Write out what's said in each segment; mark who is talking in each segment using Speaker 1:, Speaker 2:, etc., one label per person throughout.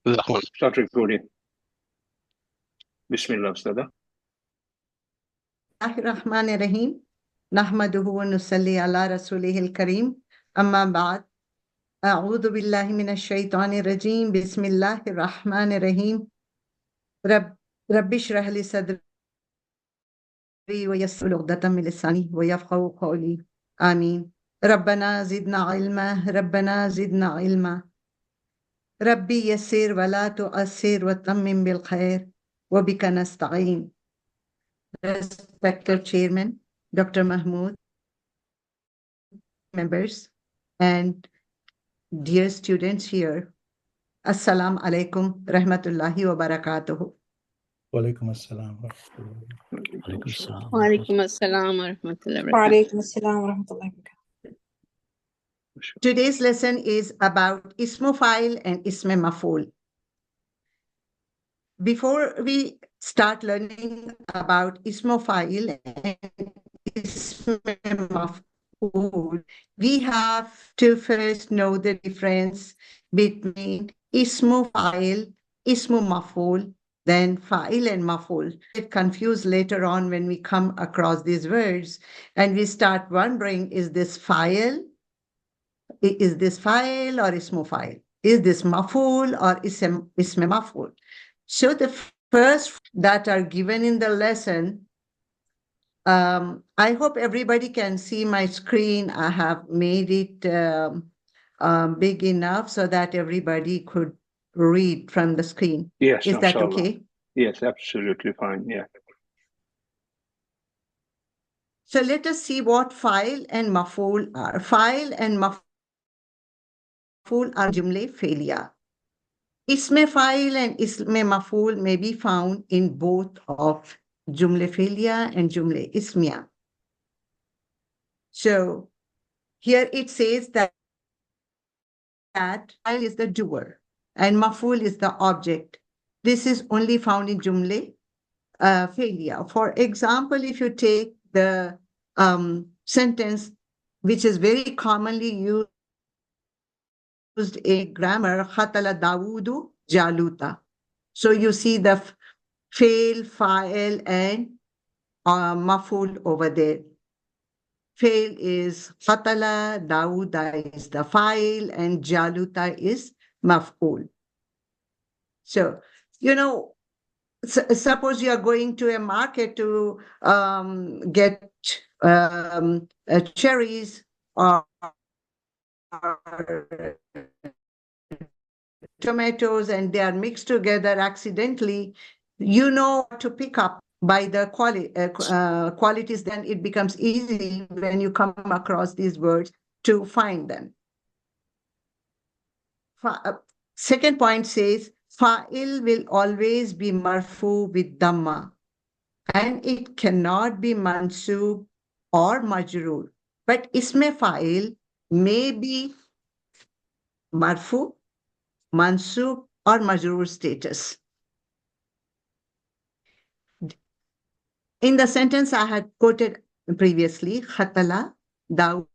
Speaker 1: Start recording. Bismillah, Ustadha.
Speaker 2: الرحمن الرحيم نحمده ونصلي على رسوله الكريم أما بعد أعوذ بالله من الشيطان الرجيم بسم الله الرحمن الرحيم رب اشرح لي صدري ويسر عقدة من لساني ويفقهوا قولي آمين ربنا زدنا علما ربنا زدنا علما ربي يسر ولا تؤثر وتمم بالخير وبك نستعين. Respected Chairman, Dr. Mahmood, members, and dear students here, Assalamu alaikum rahmatullahi wa barakatuhu.
Speaker 3: Walaikum assalam.
Speaker 4: Walaikum assalam wa rahmatullahi wa barakatuh.
Speaker 5: Walaikum assalam wa rahmatullahi wa barakatuh.
Speaker 2: Today's lesson is about ismu fa'il and isme maf'ul. Before we start learning about ismu fa'il and isme maf'ul, we have to first know the difference between ismu fa'il, ismu maf'ul, then fa'il and maf'ul. Get confused later on when we come across these words and we start wondering, is this fa'il? Is this fa'il or ismu fa'il? Is this maf'ul or isme maf'ul? So the first that are given in the lesson, I hope everybody can see my screen. I have made it big enough so that everybody could read from the screen.
Speaker 1: Yes,
Speaker 2: Is that
Speaker 1: inshallah.
Speaker 2: okay?
Speaker 1: Yes, absolutely fine. Yeah.
Speaker 2: So let us see what fa'il and maf'ul are. Fa'il and maf'ul are jumle failure. Isme fa'il and isme maf'ul may be found in both of jumle fi'liya and jumle ismiya. So here it says that fa'il is the doer and maf'ul is the object. This is only found in jumle fi'liya. For example, if you take the sentence which is very commonly used a grammar, khatala Dawudu Jaluta. So you see the fail, fa'il, and maf'ul over there. Fail is khatala, Dawuda is the fa'il, and Jaluta is maf'ul. So, you know, suppose you are going to a market to get cherries or tomatoes and they are mixed together accidentally, you know what to pick up by the qualities, then it becomes easy when you come across these words to find them. Second point says, fa'il will always be marfu with dhamma and it cannot be mansub or majroor. But isme fa'il may be marfu, mansub, or majroor status. In the sentence I had quoted previously, khatala Dawud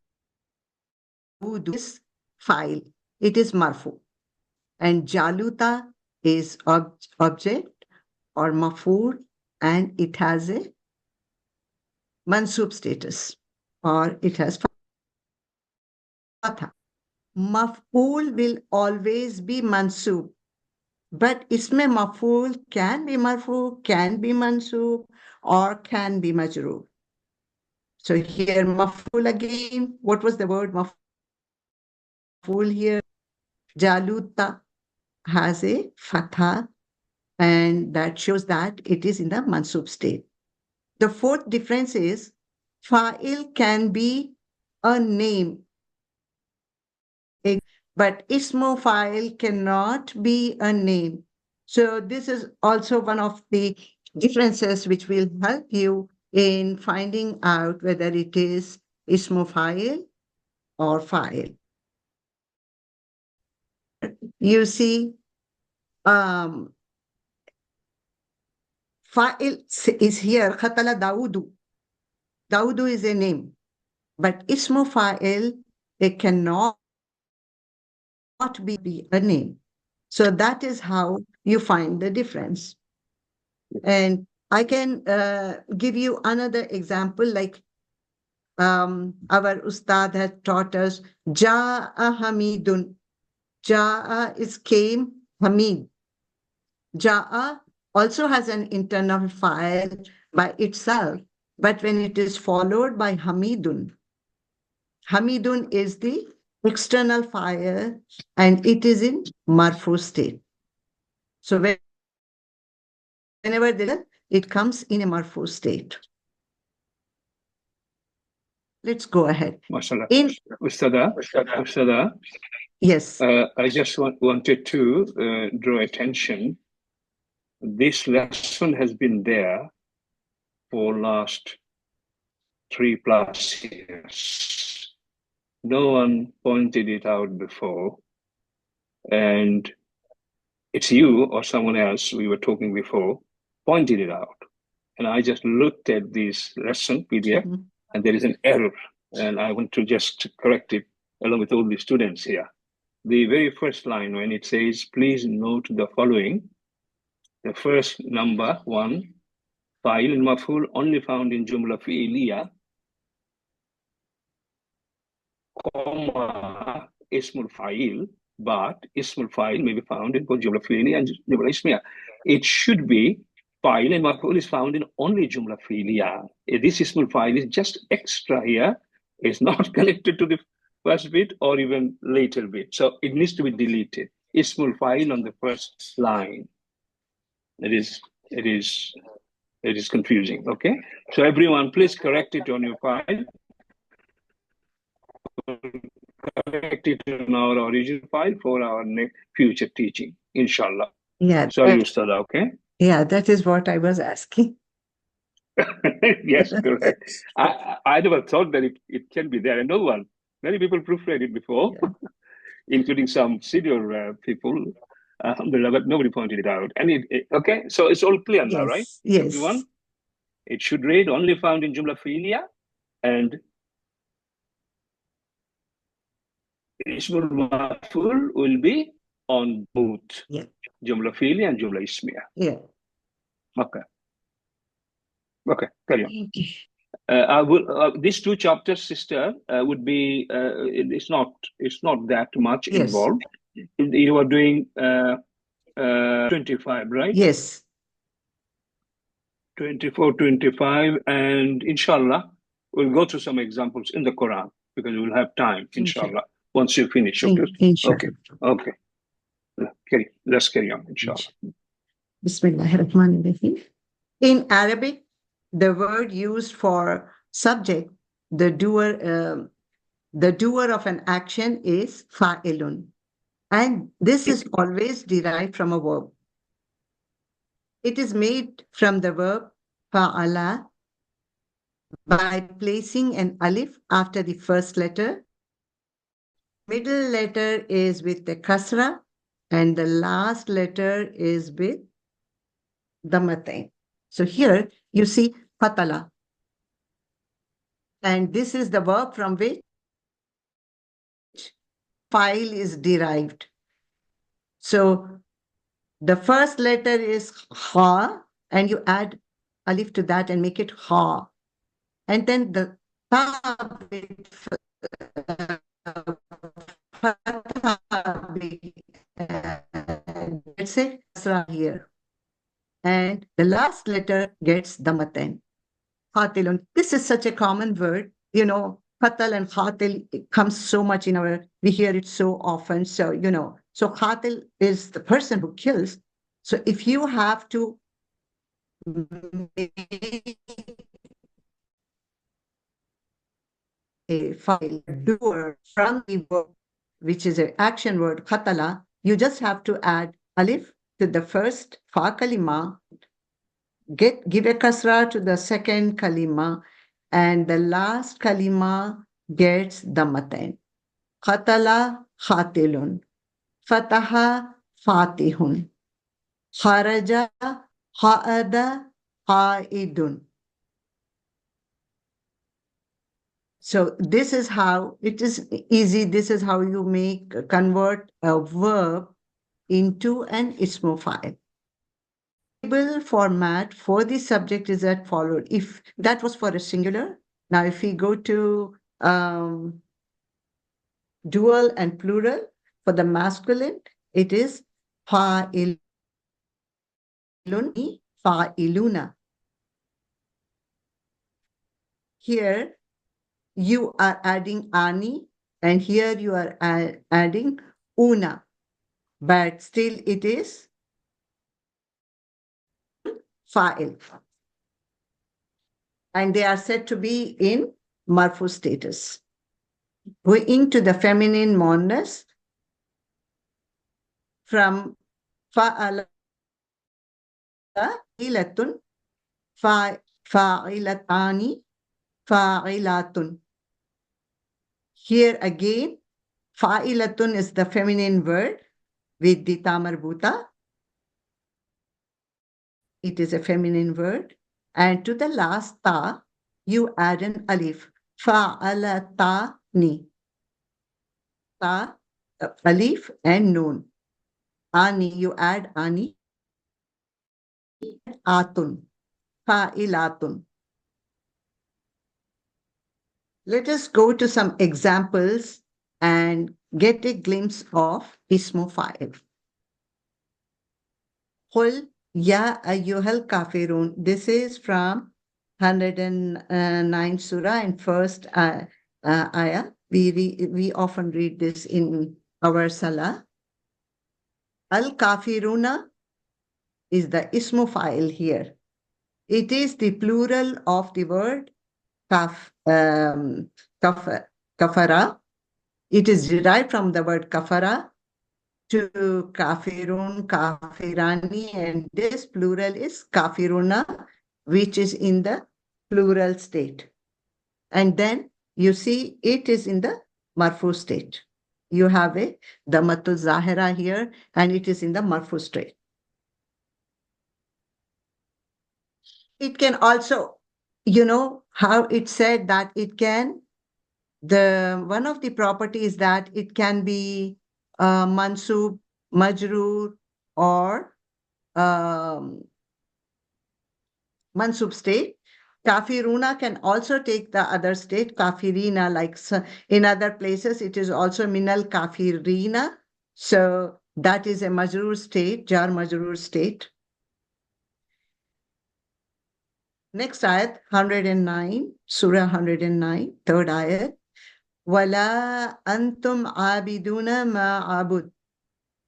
Speaker 2: is fa'il. It is marfu. And Jaluta is object or maf'ul, and it has a mansub status, or it has fatha. Maf'ul will always be mansub, but isme maf'ul can be marfu, can be mansub, or can be majroor. So here maf'ul again, what was the word maf'ul here? Jaluta has a fatha, and that shows that it is in the mansub state. The fourth difference is fa'il can be a name, but ismu fa'il cannot be a name. So this is also one of the differences which will help you in finding out whether it is ismu fa'il or fa'il. You see, fa'il is here, khatala Dawudu. Dawudu is a name, but ismu fa'il, it cannot be a name. So that is how you find the difference. And I can give you another example, like our Ustad has taught us, Ja'a Hamidun. Ja'a is came, Hamid. Ja'a also has an internal file by itself, but when it is followed by Hamidun, Hamidun is the external file and it is in Marfu state. So whenever it comes in a Marfu state. Let's go ahead.
Speaker 1: MashaAllah.
Speaker 2: In
Speaker 1: Ustada,
Speaker 2: yes.
Speaker 1: I just wanted to draw attention. This lesson has been there for last 3+ years. No one pointed it out before. And it's you or someone else, we were talking before, pointed it out. And I just looked at this lesson PDF and there is an error. And I want to just correct it along with all the students here. The very first line when it says, please note the following. The first number 1, fa'il and maf'ul only found in Jumla fi'iliya, comma, ismul fa'il, but ismul fa'il may be found in both Jumla fi'iliya and Jumla ismiya. It should be fa'il and maf'ul is found in only Jumla fi'iliya. This ismul fa'il is just extra here. It's not connected to the first bit or even later bit. So it needs to be deleted. Ismul fa'il on the first line. It is confusing, okay? So everyone, please correct it on your file. Correct it on our original file for our future teaching, inshallah.
Speaker 2: Yeah.
Speaker 1: Sorry, Ustada, okay?
Speaker 2: Yeah, that is what I was asking.
Speaker 1: Yes, correct. I never thought that it can be there. And no one, many people proofread it before, including some senior people. But nobody pointed it out. And okay, so it's all clear now, right?
Speaker 2: Yes.
Speaker 1: Everyone? It should read only found in Jumla fi'iliya and Ismul Maf'ul will be on both Jumla fi'iliya and Jumla ismiya.
Speaker 2: Yeah.
Speaker 1: Okay. Okay, carry on. I will. These 2 chapters, sister, would be. It's not that much involved. You are doing 25, right?
Speaker 2: Yes.
Speaker 1: 24, 25, and inshallah, we'll go through some examples in the Quran because we'll have time, inshallah, once you finish. Okay. Okay. Let's carry on, inshallah.
Speaker 2: Bismillahirrahmanirrahim. In Arabic, the word used for subject, the doer of an action is fa'ilun. And this is always derived from a verb. It is made from the verb fa'ala by placing an alif after the first letter. Middle letter is with the kasra and the last letter is with dhammatain. So here you see fatala. And this is the verb from which fa'il is derived. So the first letter is ha, and you add alif to that and make it ha. And then the ta let's say here. And the last letter gets dhammatain. Khatilun. This is such a common word, you know, Qatal and Khatil, it comes so much in we hear it so often. So, you know, so Khatil is the person who kills. So if you have to make a file doer from the verb, which is an action word, Khatala, you just have to add alif to the first fa kalima, give a kasra to the second kalima, and the last kalima gets dhammatain. Khatala khatilun, fataha fatihun, kharaja kha'ada qa'idun. So this is how, it is easy, this is how you convert a verb into an ISMO file. Table format for the subject is as followed. If that was for a singular, now if we go to dual and plural, for the masculine, it is fa'ilun, fa'iluna. Here you are adding ani, and here you are adding una, but still it is fa'il. And they are said to be in marfu status. Going to the feminine monas from fa'ala, ilatun, fa'ilatani, fa'ilatun. Here again, fa'ilatun is the feminine word with the ta marbuta. It is a feminine word. And to the last ta, you add an alif. Fa'alatani. Ta, alif and noon. Ani, you add ani. Atun. Fa'ilatun. Let us go to some examples and get a glimpse of ismu fa'il. Qul ya ayyuhal kafirun. This is from 109 surah and first ayah. We often read this in our salah. Al-kafiruna is the ismu fa'il here. It is the plural of the word kafara. It is derived from the word kafara to kafirun, kafirani, and this plural is kafiruna, which is in the plural state. And then you see it is in the marfu state. You have a damatul zahira here, and it is in the marfu state. It can also, you know, how it said that it can, one of the properties that it can be mansub, majroor, or mansub state. Kafiruna can also take the other state, kafirina, like in other places, it is also minal kafirina. So that is a majroor state, jar majroor state. Next ayat, 109, Surah 109, third ayat. Wala antum abiduna ma'abud.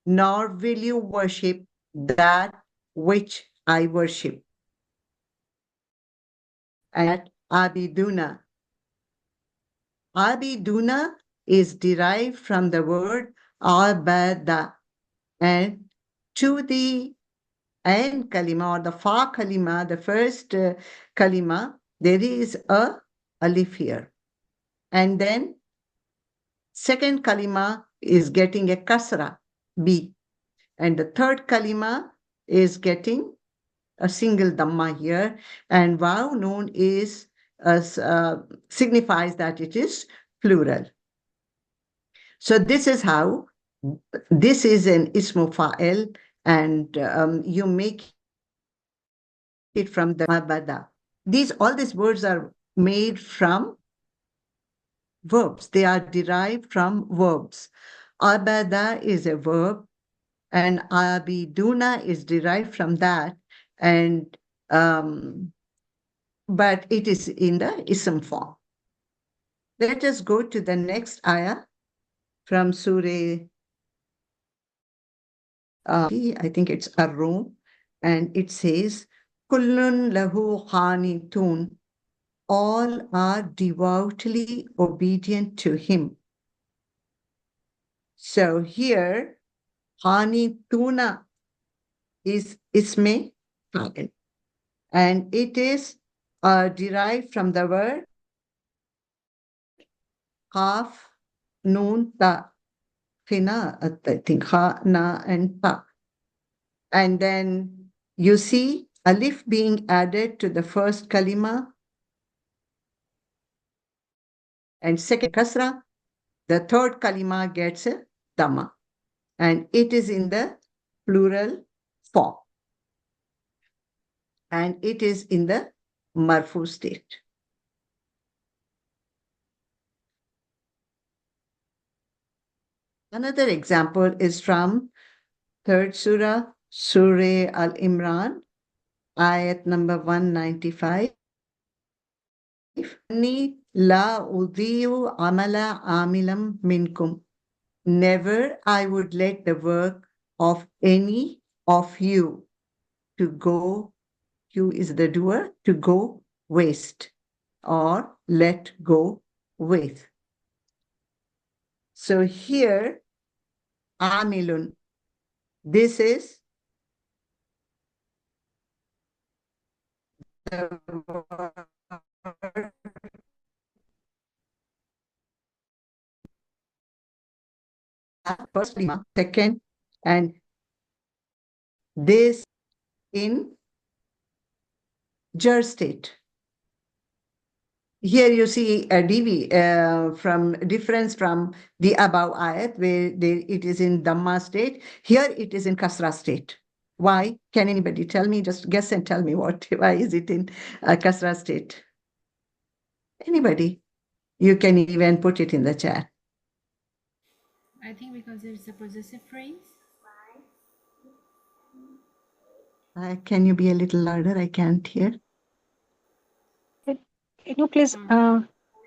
Speaker 2: Nor will you worship that which I worship. And abiduna. Abiduna is derived from the word abada. And to the and kalima, or the fa kalima, the first kalima, there is a alif here. And then second kalima is getting a kasra, B. And the third kalima is getting a single dhamma here. And waw noon is signifies that it is plural. So this is how, this is an ismu fa'il, and you make it from the abada. All these words are made from verbs. They are derived from verbs. Abada is a verb, and abiduna is derived from that, and but it is in the ism form. Let us go to the next ayah from Surah, I think it's Ar-Rum, and it says, Kullun lahu qanitun. All are devoutly obedient to him. So here, qanituna is isme fa'il, and it is derived from the word qaf, noon, ta, khina, I think, kha, na, and ta. And then you see alif being added to the first kalima, and second kasra. The third kalima gets a dhamma, and it is in the plural form. And it is in the marfu state. Another example is from third surah, Surah Al-Imran, ayat number 195. Ni la udhi'u amala amilam minkum. Never I would let the work of any of you to go, you is the doer, to go waste or let go with. So here, amilun, this is the word first lima, second, and this in jar state. Here you see a from difference from the above ayat where it is in Dhamma state. Here it is in Kasra state. Why? Can anybody tell me? Just guess and tell me what. Why is it in Kasra state? Anybody? You can even put it in the chat.
Speaker 6: I think because it's a possessive phrase.
Speaker 2: Can you be a little louder? I can't hear.
Speaker 7: Can you please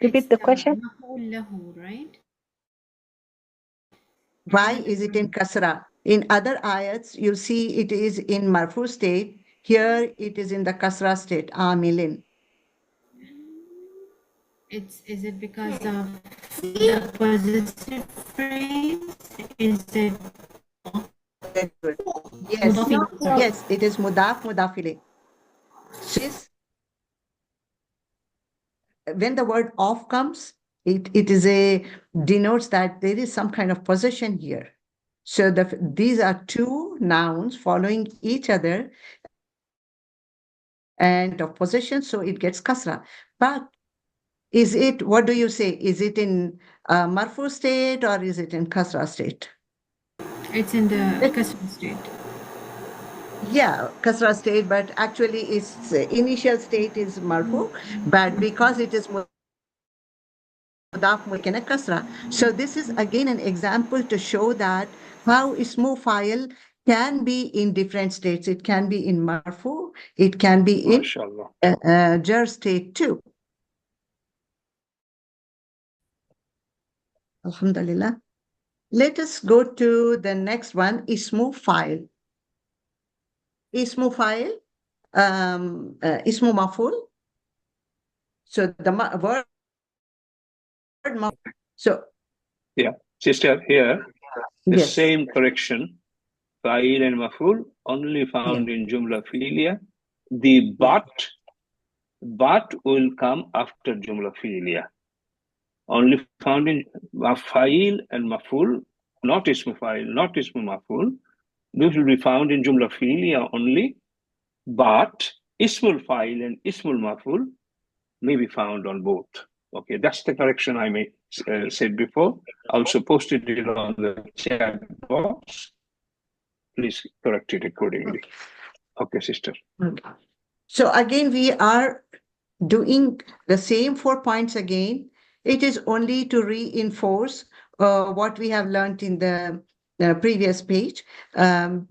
Speaker 7: repeat the question?
Speaker 6: Maf'ul lahu, right?
Speaker 2: Why is it in kasra? In other ayats, you see it is in marfu state. Here it is in the kasra state, amilin.
Speaker 6: Is it because of the possessive phrase? Is it?
Speaker 2: Very good. Yes, yes, it is mudaf, mudafile. When the word of comes, it is denotes that there is some kind of possession here. So these are two nouns following each other and of possession, so it gets kasra. But is it, what do you say? Is it in marfu state or is it in kasra state?
Speaker 6: It's in the kasra state.
Speaker 2: Yeah, kasra state, but actually its initial state is marfu, but because it is mudaf mudaf kasra. So this is again an example to show that how ismu file can be in different states. It can be in marfu, it can be in jar state too. Alhamdulillah. Let us go to the next one, ismu file. Ismu file, ismu maful. So the word. So
Speaker 1: yeah, sister, here the
Speaker 2: yes.
Speaker 1: same correction, fa'il and maful, only found in Jumla Fi'liya. The but will come after Jumla Fi'liya. Only found in fa'il and maful, not ismu fa'il, not ismu maful. Those will be found in Jumla Fi'liya only, but ismul fa'il and ismul maful may be found on both. Okay, that's the correction I said before. Also posted it on the chat box. Please correct it accordingly. Okay, sister.
Speaker 2: Okay. So again, we are doing the same 4 points again. It is only to reinforce what we have learned in the previous page,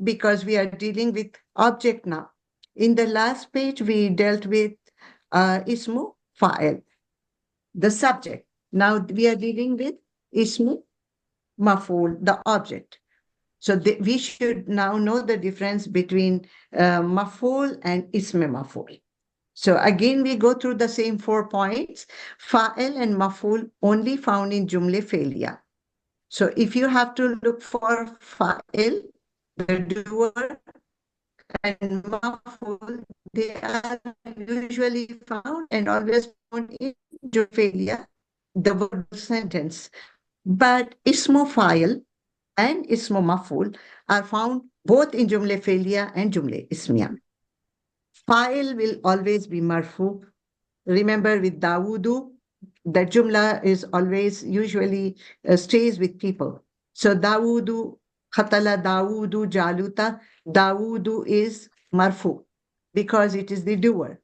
Speaker 2: because we are dealing with object now. In the last page, we dealt with ismu fa'il, the subject. Now we are dealing with ismu maf'ul, the object. So we should now know the difference between maf'ul and ism maf'ul. So again, we go through the same 4 points. Fa'il and maf'ul only found in Jumla Fi'liya. So if you have to look for fa'il, the doer, and maf'ul, they are usually found and always found in Jumla Fi'liya, the word sentence. But ismu fa'il and ismu maf'ul are found both in Jumla Fi'liya and Jumla Ismiya. Fa'il will always be marfu. Remember with Dawudu, the Jumla is always usually stays with people. So Dawudu Khatala Dawudu Jaluta. Dawudu is marfu because it is the doer.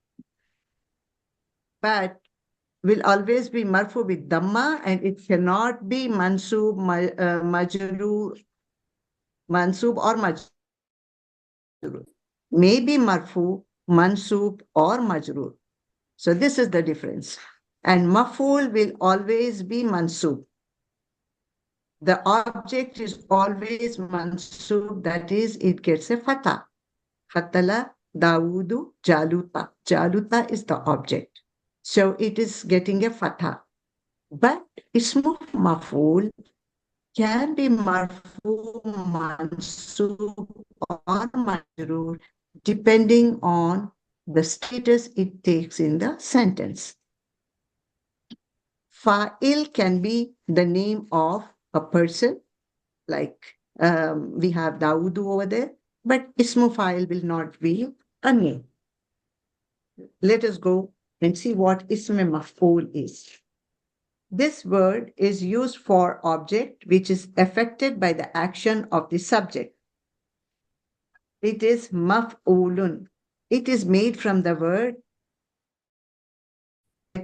Speaker 2: But will always be marfu with dhamma, and it cannot be mansub, majrur, mansub or majrur. Maybe marfu, mansub or majrur. So this is the difference. And maf'ul will always be mansub. The object is always mansub, that is, it gets a fatha. Khatala Dawudu Jaluta. Jaluta is the object. So it is getting a fatha. But ismu maf'ul can be marfu, mansub or majrur depending on the status it takes in the sentence. Fa'il can be the name of a person, like we have Dawudu over there, but ismu fa'il will not be a name. Let us go and see what ism maf'ul is. This word is used for object which is affected by the action of the subject. It is maf'ulun. It is made from the word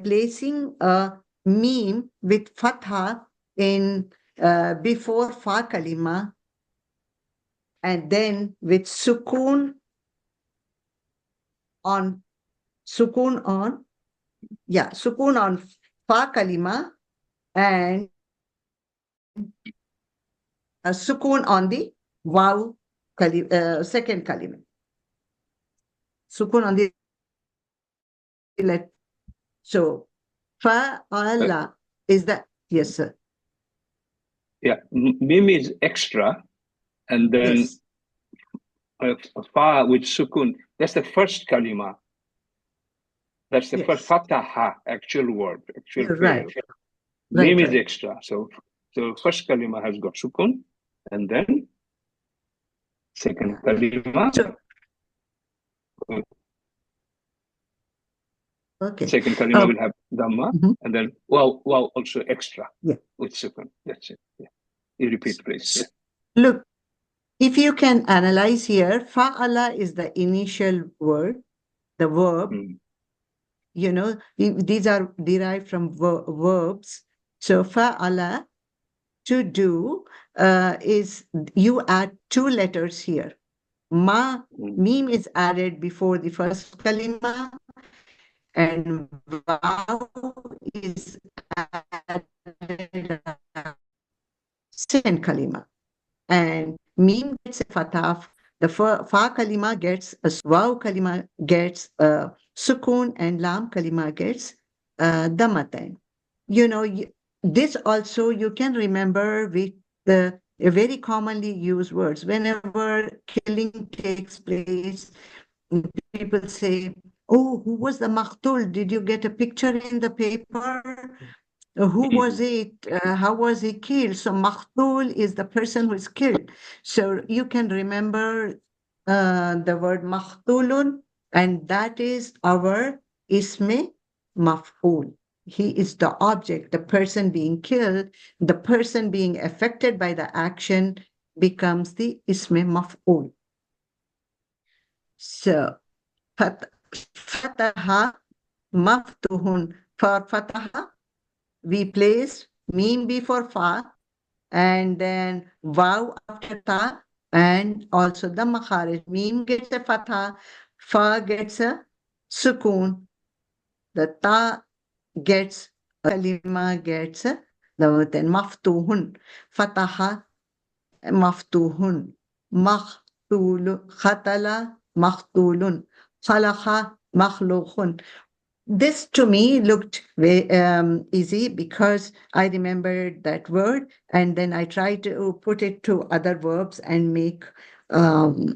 Speaker 2: placing a meme with fatha in before fa kalima, and then with sukun on fa kalima and a sukun on the waw second kalima. Sukun on the let. So fa'ala is that, yes, sir.
Speaker 1: Yeah, mim is extra, and then
Speaker 2: Yes.
Speaker 1: fa with sukun. That's the first kalima. That's the
Speaker 2: Yes.
Speaker 1: first fataha, actual word, actual
Speaker 2: Right.
Speaker 1: fi'l. Mim is
Speaker 2: Right.
Speaker 1: extra. So first kalima has got sukun, and then second kalima.
Speaker 2: So, okay.
Speaker 1: Second kalima will have dhamma,
Speaker 2: Mhm.
Speaker 1: and then wow also extra.
Speaker 2: Yeah.
Speaker 1: With sukun. That's it. Yeah. You repeat, please. Yeah.
Speaker 2: Look, if you can analyze here, fa'ala is the initial word, the verb.
Speaker 1: Mm.
Speaker 2: You know, these are derived from verbs. So fa'ala, to do, is you add two letters here. Mim is added before the first kalima, and waw is added second kalima. And mim gets a fatah, the fa kalima gets a waw kalima gets a sukun, and lam kalima gets damatain. You know, this also you can remember with the very commonly used words. Whenever killing takes place, people say, oh, who was the maqtul? Did you get a picture in the paper? Who was it? How was he killed? So maqtul is the person who is killed. So you can remember the word maqtulun, and that is our isme maf'ul. He is the object, the person being killed, the person being affected by the action becomes the isme maf'ul. So fataha maftuhun. For fataha, we place mim before fa, and then waw after ta, and also the makharij. Mim gets a fatha, fa gets a sukun, the ta gets a kalima, gets a then maftuhun, fataha maftuhun, makhtulu, khatala makhtulun, khalaqa makhluqun. This to me looked very easy because I remembered that word, and then I tried to put it to other verbs and make the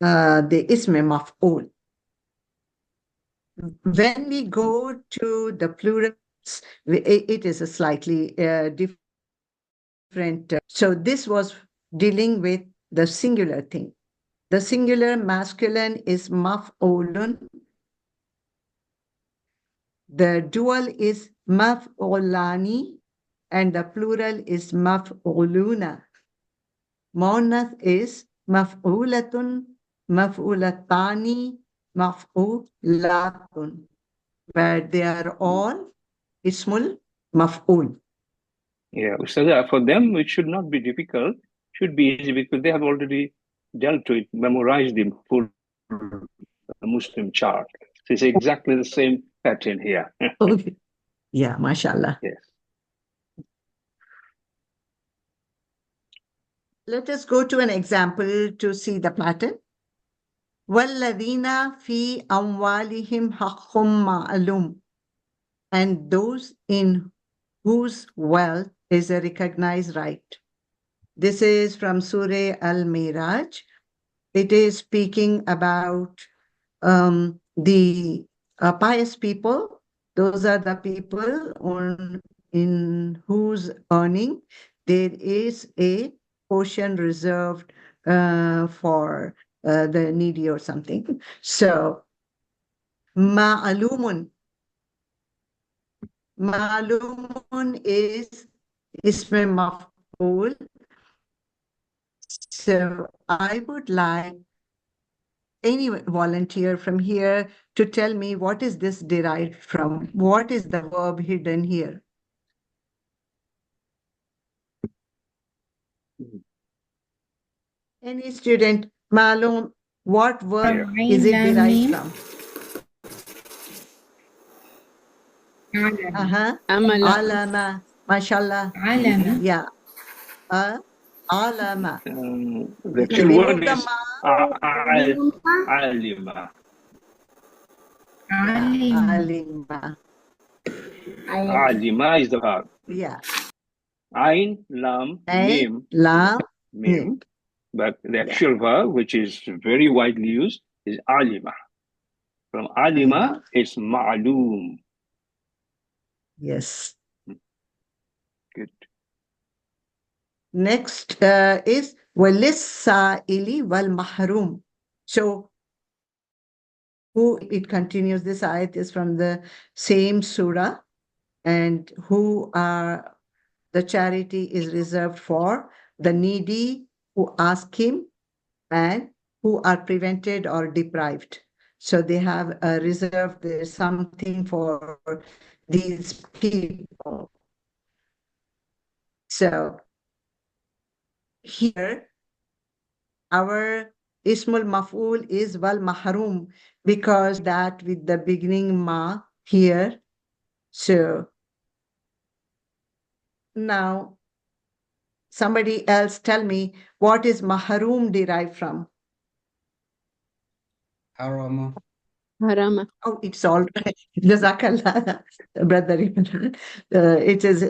Speaker 2: isme maf'ul. When we go to the plurals, it is a slightly different. So this was dealing with the singular thing. The singular masculine is maf'ulun. The dual is maf'ulani, and the plural is maf'uluna. Muannath is maf'ulatun, maf'ulatani, maf'ulatun, where they are all ismul maf'ul.
Speaker 1: Yeah, so for them, it should not be difficult, should be easy because they have already dealt to it, memorized the full Muslim chart. So it's exactly the same pattern here.
Speaker 2: Okay. Yeah, mashallah.
Speaker 1: Yes.
Speaker 2: Let us go to an example to see the pattern. وَالَّذِينَ فِي أَمْوَالِهِمْ حَقٌّ مَعْلُومٌ, and those in whose wealth is a recognized right. This is from Surah Al-Miraj. It is speaking about the pious people. Those are the people in whose earning there is a portion reserved for the needy or something. So, ma'alumun. Ma'alumun is ism maf'ul. So I would like any volunteer from here to tell me what is this derived from? What is the verb hidden here? Any student, Malum, what verb is it derived from? Alama, mashallah.
Speaker 6: Alama.
Speaker 2: Yeah. Alama.
Speaker 1: The true word is alima.
Speaker 2: Alima.
Speaker 1: Alima is the verb.
Speaker 2: Yeah.
Speaker 1: Ain, lam, mim.
Speaker 2: Lam,
Speaker 1: Mim. But the actual verb, which is very widely used, is alima. From alima, it's ma'loom.
Speaker 2: Yes.
Speaker 1: Good.
Speaker 2: Next is وَلِلسَّائِلِ وَالْمَحْرُومِ. So, who it continues, this ayat is from the same surah, and who are the charity is reserved for the needy who ask him and who are prevented or deprived. So they have reserved there's something for these people. So here, our Ismul Maf'ul is wal mahrum, because that with the beginning ma here. So now somebody else tell me what is mahrum derived from?
Speaker 8: Harama.
Speaker 4: Harama.
Speaker 2: Oh, it's all right. Jazakallah, brother. It is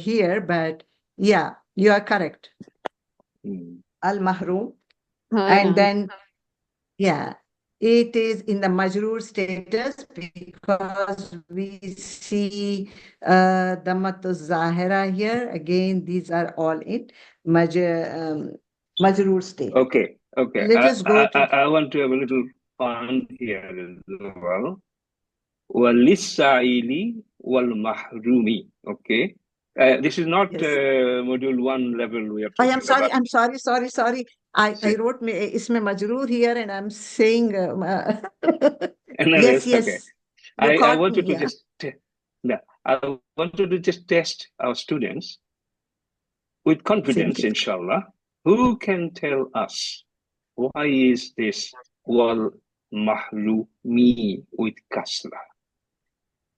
Speaker 2: here, but yeah, you are correct. Al-mahrum. And then, yeah, it is in the majroor status because we see Damatu Zahira here. Again, these are all in majroor state.
Speaker 1: Okay.
Speaker 2: Let us go
Speaker 1: I want to have a little fun here as well. Walissaili wal mahrumi. Okay. This is not module 1 level we are talking
Speaker 2: I'm sorry,
Speaker 1: about.
Speaker 2: I'm sorry. I wrote Isme Majroor here and I'm saying yes.
Speaker 1: Okay. I wanted to just I wanted to just test our students with confidence, inshallah. Who can tell us why is this wal mahrumi with kasra?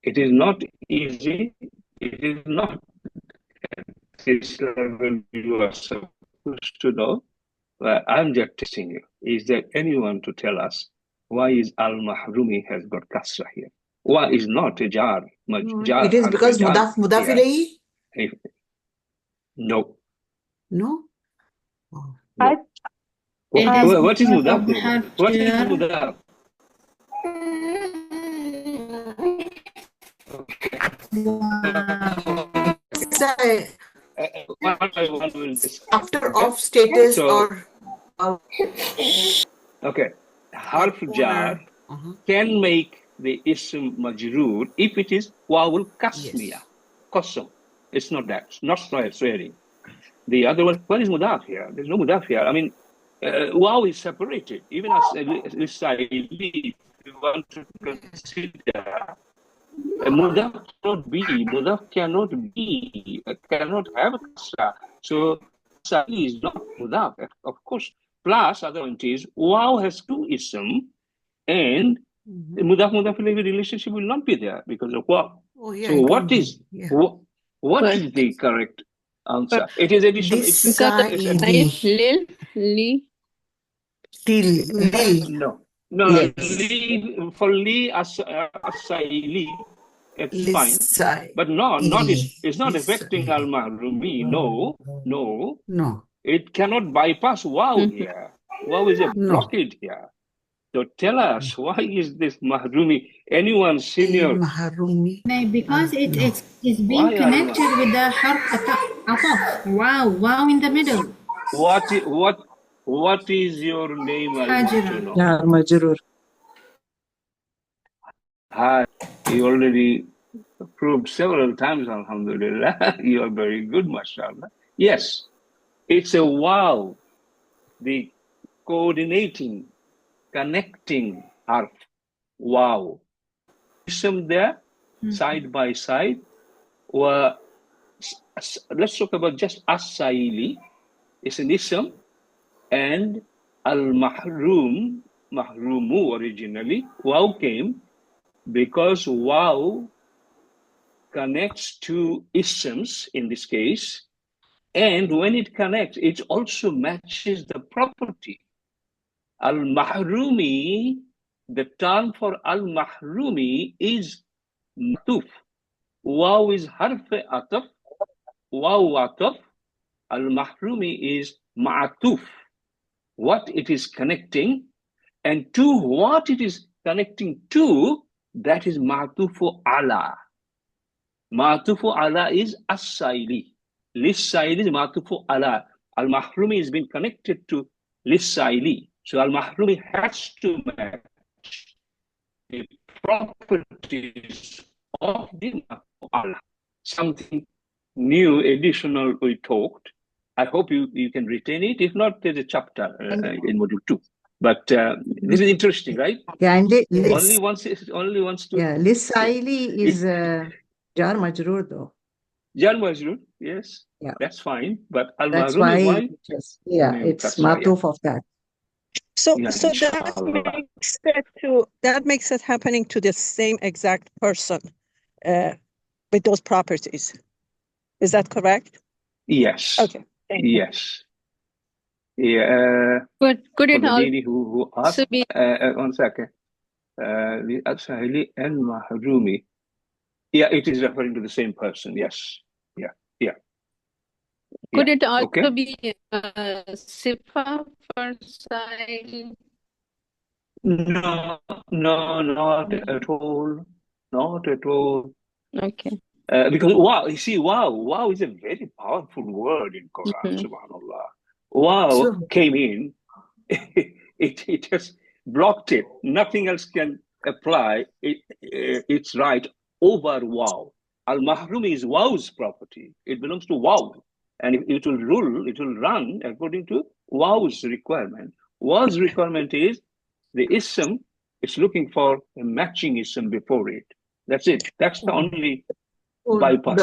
Speaker 1: It is not easy. It is not this level you are supposed to know. But I'm just testing you. Is there anyone to tell us why is al-mahrumi has got kasra here? Why is not a jar?
Speaker 5: It is because mudaf ilayhi?
Speaker 1: No.
Speaker 5: No?
Speaker 1: What is mudaf? What is mudaf?
Speaker 5: After off status or
Speaker 1: okay, harf jar can make the ism majroor if it is wawul kasmiya. Qasam. It's not that. It's not swearing. The other one, where is mudaf here? There's no mudaf here. I mean, wow is separated. Even as if you want to consider, mudaf cannot have a kasra. So sa'ili is not mudaf, of course. Plus, other point is, wow has two ism, and mudaf relationship will not be there because of wow.
Speaker 5: Oh, yeah,
Speaker 1: So what is what
Speaker 4: But-
Speaker 1: is the correct answer? It is addition. It's
Speaker 4: Lil, li.
Speaker 1: no.
Speaker 2: Yes.
Speaker 1: Li, for li as-sa'ili, it's fine. But it's not affecting al-mahrumi. No. It cannot bypass wow here. Wow is a blockade here. So tell us, why is this mahrumi? Anyone senior?
Speaker 6: Because it's being
Speaker 1: Why
Speaker 6: connected with the harf ataf. Wow in the middle.
Speaker 1: What is your name? I want to know.
Speaker 2: Yeah, majrur.
Speaker 1: Hi, you already proved several times, alhamdulillah. You are very good, mashallah. Yes, it's a wow. The coordinating, connecting harf. Wow. Ism there, side by side. Or let's talk about just as-sa'ili. It's an ism. And al-mahrumu originally, wow came because wow connects to isms in this case, and when it connects, it also matches the property. Al-mahrumi, the term for al-mahrumi is matuf. Wow is harf ataf, wow ataf. Al-mahrumi is ma'atuf. What it is connecting, and to what it is connecting to, that is ma'tufu ala. Ma'tufu ala is as-sa'ili. Lis-sa'ili is ma'tufu ala. Al-mahrumi has been connected to lis-sa'ili. So al-mahrumi has to match the properties of the ma'tufu ala. Something new, additional we talked. I hope you can retain it. If not, there's a chapter in module 2. But this is interesting, right?
Speaker 2: Yeah, and
Speaker 1: Only once to.
Speaker 2: Yeah, lis-sa'ili is jar majrur though.
Speaker 1: Jar majrur, yes.
Speaker 2: Yeah.
Speaker 1: That's fine. But
Speaker 2: That's
Speaker 1: al-mahrumi,
Speaker 2: why
Speaker 1: why?
Speaker 2: it's matuf of that.
Speaker 8: So
Speaker 1: Yeah,
Speaker 8: that makes it happening to the same exact person with those properties. Is that correct?
Speaker 1: Yes.
Speaker 8: Okay. Thank you.
Speaker 1: Yes. Yeah.
Speaker 4: But could
Speaker 1: For
Speaker 4: it
Speaker 1: the lady who asked,
Speaker 4: also be
Speaker 1: 1 second. The al-sahili and mahrumi. Yeah, it is referring to the same person. Yes. Yeah.
Speaker 4: could
Speaker 1: Yeah.
Speaker 4: it also
Speaker 1: Okay.
Speaker 4: be sifa for sa'il?
Speaker 1: No, not at all. Not at all.
Speaker 4: Okay.
Speaker 1: Because wow, you see, wow is a very powerful word in Quran, subhanallah. Wow came in, it just blocked it. Nothing else can apply its right over wow. Al-mahrumi is wow's property. It belongs to wow. And it will run according to wow's requirement. Wow's requirement is the ism, it's looking for a matching ism before it. That's it. That's the only bypass.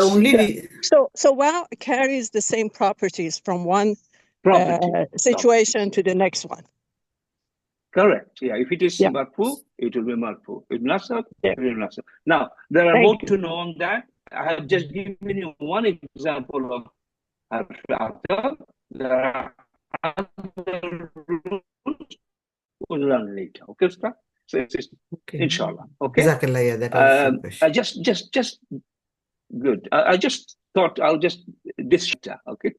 Speaker 8: So wow carries the same properties from one situation to the next one.
Speaker 1: Correct. Yeah. If it is marfu, it will be marfu. If nasab, it will be nasab. Now, there are more to know on that. I have just given you one example of al-fi'ata. There are other rules we'll learn later. Okay, Ustaz? So it's inshallah. Okay. I just good. I just thought I'll just okay.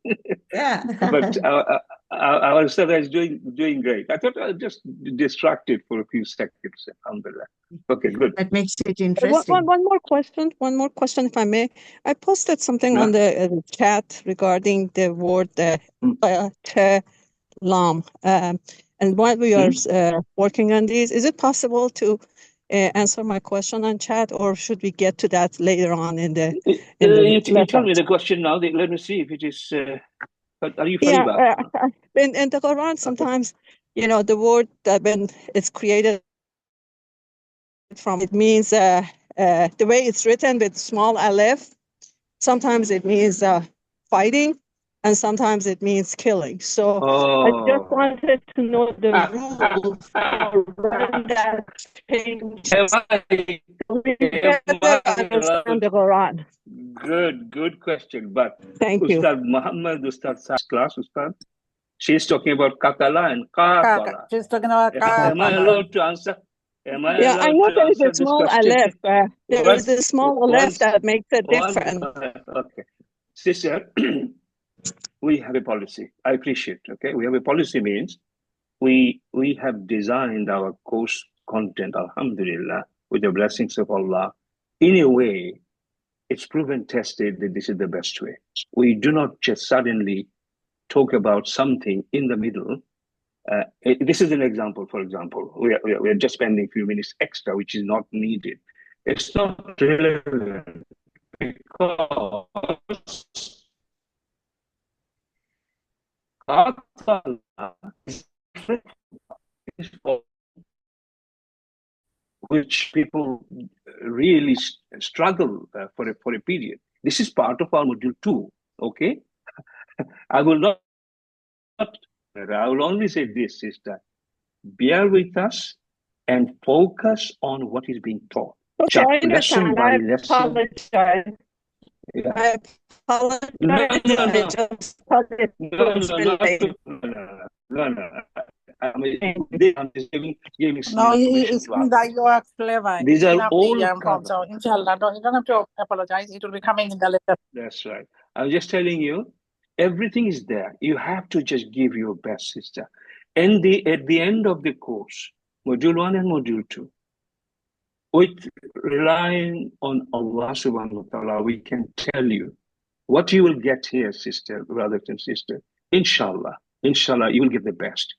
Speaker 2: Yeah.
Speaker 1: But our Ustaz is doing great. I thought I'll just distract it for a few seconds. Alhamdulillah. Okay, good.
Speaker 2: That makes it interesting.
Speaker 8: One more question, if I may. I posted something on the chat regarding the word lam. And while we are working on these, is it possible to answer my question on chat, or should we get to that later on in the
Speaker 1: You tell me the question now. Let me see if it is But are you
Speaker 8: Yeah,
Speaker 1: Fariba?
Speaker 8: in the Quran, sometimes, the word that when it's created from, it means the way it's written with small aleph, sometimes it means fighting, and sometimes it means killing. So I just
Speaker 1: Oh.
Speaker 8: wanted to know the rules for when that changes.
Speaker 1: Am I
Speaker 8: We better understand the Quran.
Speaker 1: Good question. But
Speaker 8: Thank you.
Speaker 1: Ustad Muhammad, Ustad Sa's class, Ustad, she's talking about Katala and Qatala.
Speaker 9: She's talking about
Speaker 1: Am I allowed to answer? Am I
Speaker 8: Yeah, I
Speaker 1: allowed
Speaker 8: know
Speaker 1: to
Speaker 8: there is
Speaker 1: answer
Speaker 8: a
Speaker 1: this
Speaker 8: small
Speaker 1: question?
Speaker 8: aleph. There is a small aleph that makes it different.
Speaker 1: Okay. Sister, we have a policy. I appreciate, okay? We have a policy means we have designed our course content, alhamdulillah, with the blessings of Allah, in a way it's proven tested that this is the best way. We do not just suddenly talk about something in the middle. This is an example, for example. We are just spending a few minutes extra, which is not needed. It's not relevant because which people really struggle for a period. This is part of our module 2, okay? I will only say this, sister. Bear with us and focus on what is being taught.
Speaker 8: Okay, I
Speaker 1: Lesson
Speaker 8: understand.
Speaker 1: by
Speaker 8: I
Speaker 1: lesson.
Speaker 8: apologize.
Speaker 1: Yeah.
Speaker 8: I apologize.
Speaker 1: No.
Speaker 8: I just thought it was related.
Speaker 1: No. I mean, I'm just giving
Speaker 9: No,
Speaker 1: information
Speaker 9: it's
Speaker 1: to others.
Speaker 9: that you are clever.
Speaker 1: These
Speaker 9: You
Speaker 1: are
Speaker 9: have
Speaker 1: all
Speaker 9: the form, so
Speaker 1: covered.
Speaker 9: inshallah, you don't have to apologize. It will be coming in the letter.
Speaker 1: That's right. I'm just telling you, everything is there. You have to just give your best, sister. And at the end of the course, module 1 and module 2, with relying on Allah subhanahu wa ta'ala, we can tell you what you will get here, sister, brothers and sisters. Inshallah, you will get the best,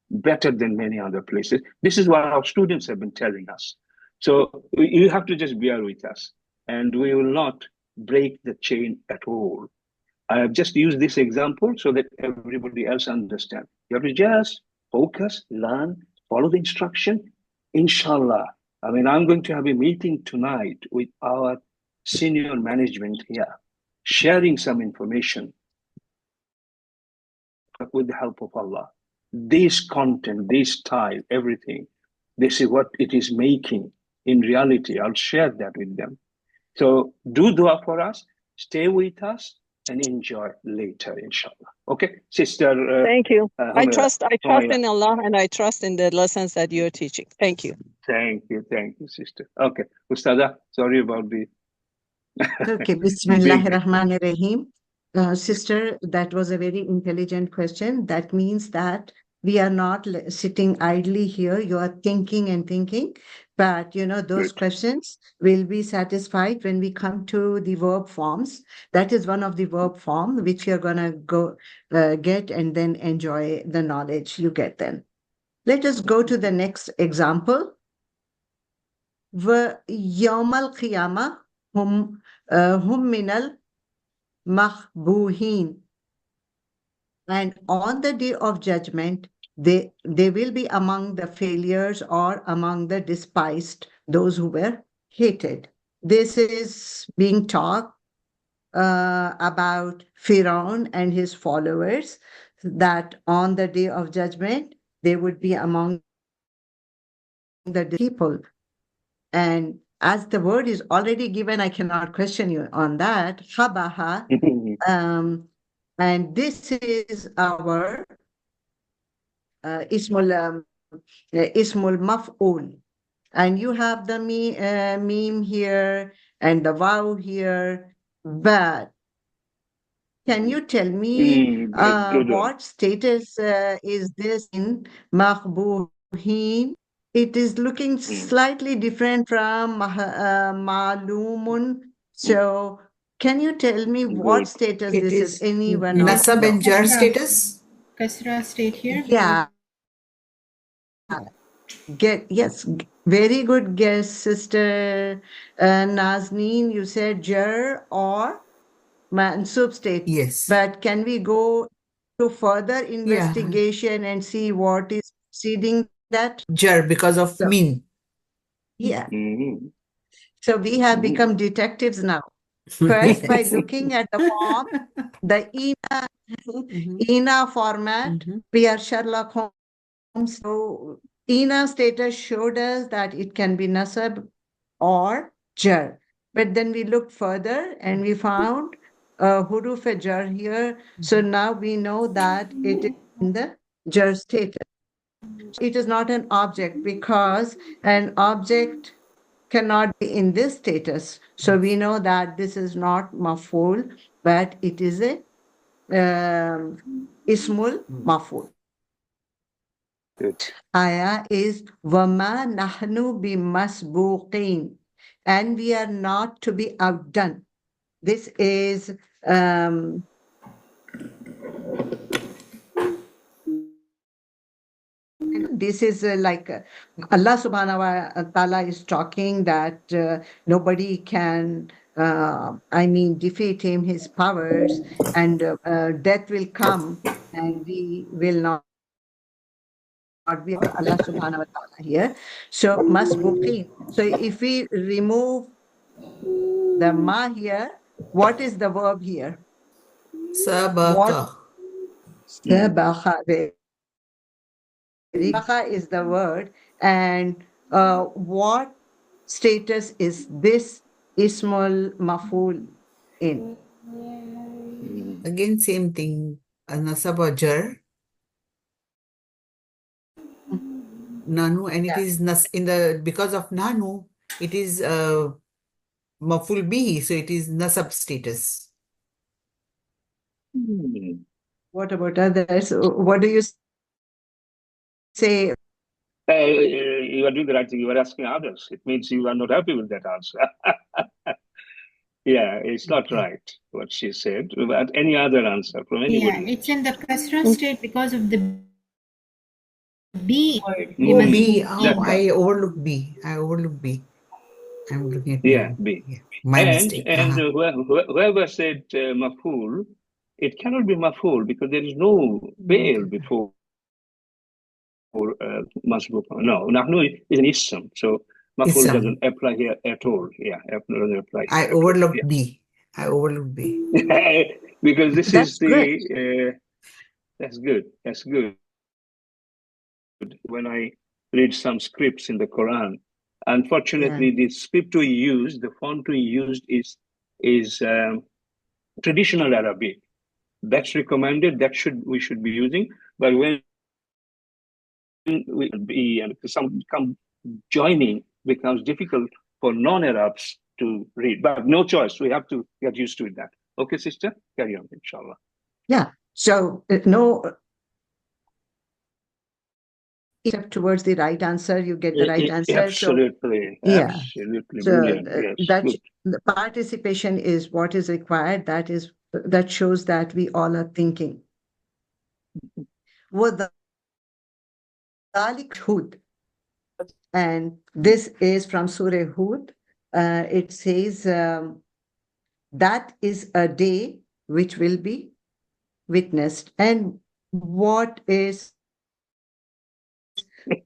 Speaker 1: better than many other places. This is what our students have been telling us. So you have to just bear with us, and we will not break the chain at all. I have just used this example so that everybody else understands. You have to just focus, learn, follow the instruction. Inshallah. I mean, I'm going to have a meeting tonight with our senior management here, sharing some information with the help of Allah. This content, this style, everything, this is what it is making in reality. I'll share that with them. So do dua for us, stay with us, and enjoy later, inshallah. Okay, sister.
Speaker 8: Thank you. I
Speaker 1: Humaira.
Speaker 8: trust in Allah, and I trust in the lessons that you're teaching. Thank you.
Speaker 1: Thank you, sister. Okay, Ustada, sorry about the.
Speaker 2: Okay, Bismillahirrahmanirrahim. Sister, that was a very intelligent question. That means that we are not sitting idly here. You are thinking and thinking, but those
Speaker 1: Good.
Speaker 2: questions will be satisfied when we come to the verb forms. That is one of the verb form which you're gonna go get and then enjoy the knowledge you get then. Let us go to the next example. يوم القيامة هم من المخبوهين. And on the day of judgment, they will be among the failures or among the despised, those who were hated. This is being talked about Pharaoh and his followers, that on the day of judgment, they would be among the people. And as the word is already given, I cannot question you on that. Habaha. And this is our Ismul Maf'ul. And you have the meme here and the wow here. But can you tell me what status is this in Makhbuhin? It is looking slightly different from Ma'lumun. So can you tell me what status this is? Anyone?
Speaker 5: Nasab and jar status?
Speaker 6: Kasra state here.
Speaker 2: Yeah. Yes, very good guess, Sister Nazneen. You said jar or mansub state.
Speaker 5: Yes.
Speaker 2: But can we go to further investigation and see what is preceding that?
Speaker 10: Jar because of
Speaker 2: So,
Speaker 10: mean.
Speaker 2: yeah.
Speaker 1: Mhm.
Speaker 2: So we have
Speaker 1: Mhm.
Speaker 2: become detectives now. First, by looking at the form, the ENA format, we are Sherlock Holmes. So ENA status showed us that it can be nasab or jar. But then we looked further and we found huruf jar here. So now we know that it is in the jar status. It is not an object because an object cannot be in this status. So we know that this is not maf'ul, but it is a ismul maf'ul.
Speaker 1: Good.
Speaker 2: Aya is wama nahnu bimasbuqin, and we are not to be outdone. This is like Allah subhanahu wa ta'ala is talking that nobody can defeat him, his powers, and death will come and we will not be Allah subhanahu wa ta'ala here. So masbuqin. So if we remove the ma here, what is the verb here?
Speaker 10: Sabaqa.
Speaker 2: Sabaqa. Sabaqa is the word. And what status is this ismul maf'ul in?
Speaker 10: Again, same thing. Nasab or jar. Nanu, and it is in the because of nanu, it is maful bihi, so it is nasab status.
Speaker 2: What about others? What do you say?
Speaker 1: You are doing the right thing. You are asking others. It means you are not happy with that answer. Yeah, it's not right what she said. But any other answer from
Speaker 6: Yeah,
Speaker 1: anybody?
Speaker 6: it's in the kasra state because of the B word.
Speaker 10: Oh, B.
Speaker 6: Bimasbuqin.
Speaker 10: Oh, I overlooked B. I'm looking at
Speaker 1: Yeah,
Speaker 10: B.
Speaker 1: B.
Speaker 10: Yeah. My mistake.
Speaker 1: And whoever said maf'ul, it cannot be maf'ul because there is no fail before masbuq. No, nahnu is an ism, so maf'ul
Speaker 10: Ism.
Speaker 1: doesn't apply here at all. Yeah, doesn't apply here
Speaker 10: I
Speaker 1: at all.
Speaker 10: overlooked
Speaker 1: Yeah.
Speaker 10: B. I overlooked B.
Speaker 1: Because this
Speaker 2: That's
Speaker 1: is the that's good. That's good. When I read some scripts in the Quran, unfortunately, the script we use, the font we used is traditional Arabic. That's recommended. We should be using. But when we be and some come joining becomes difficult for non-Arabs to read. But no choice. We have to get used to that. Okay, sister, carry on, inshallah.
Speaker 2: Yeah. So no. Step towards the right answer, you get the right answer.
Speaker 1: Absolutely,
Speaker 2: so, yeah.
Speaker 1: absolutely
Speaker 2: So
Speaker 1: brilliant. Yes,
Speaker 2: that
Speaker 1: good.
Speaker 2: the participation is what is required. That shows that we all are thinking. Hud, and this is from Surah Hud. It says that is a day which will be witnessed. And what is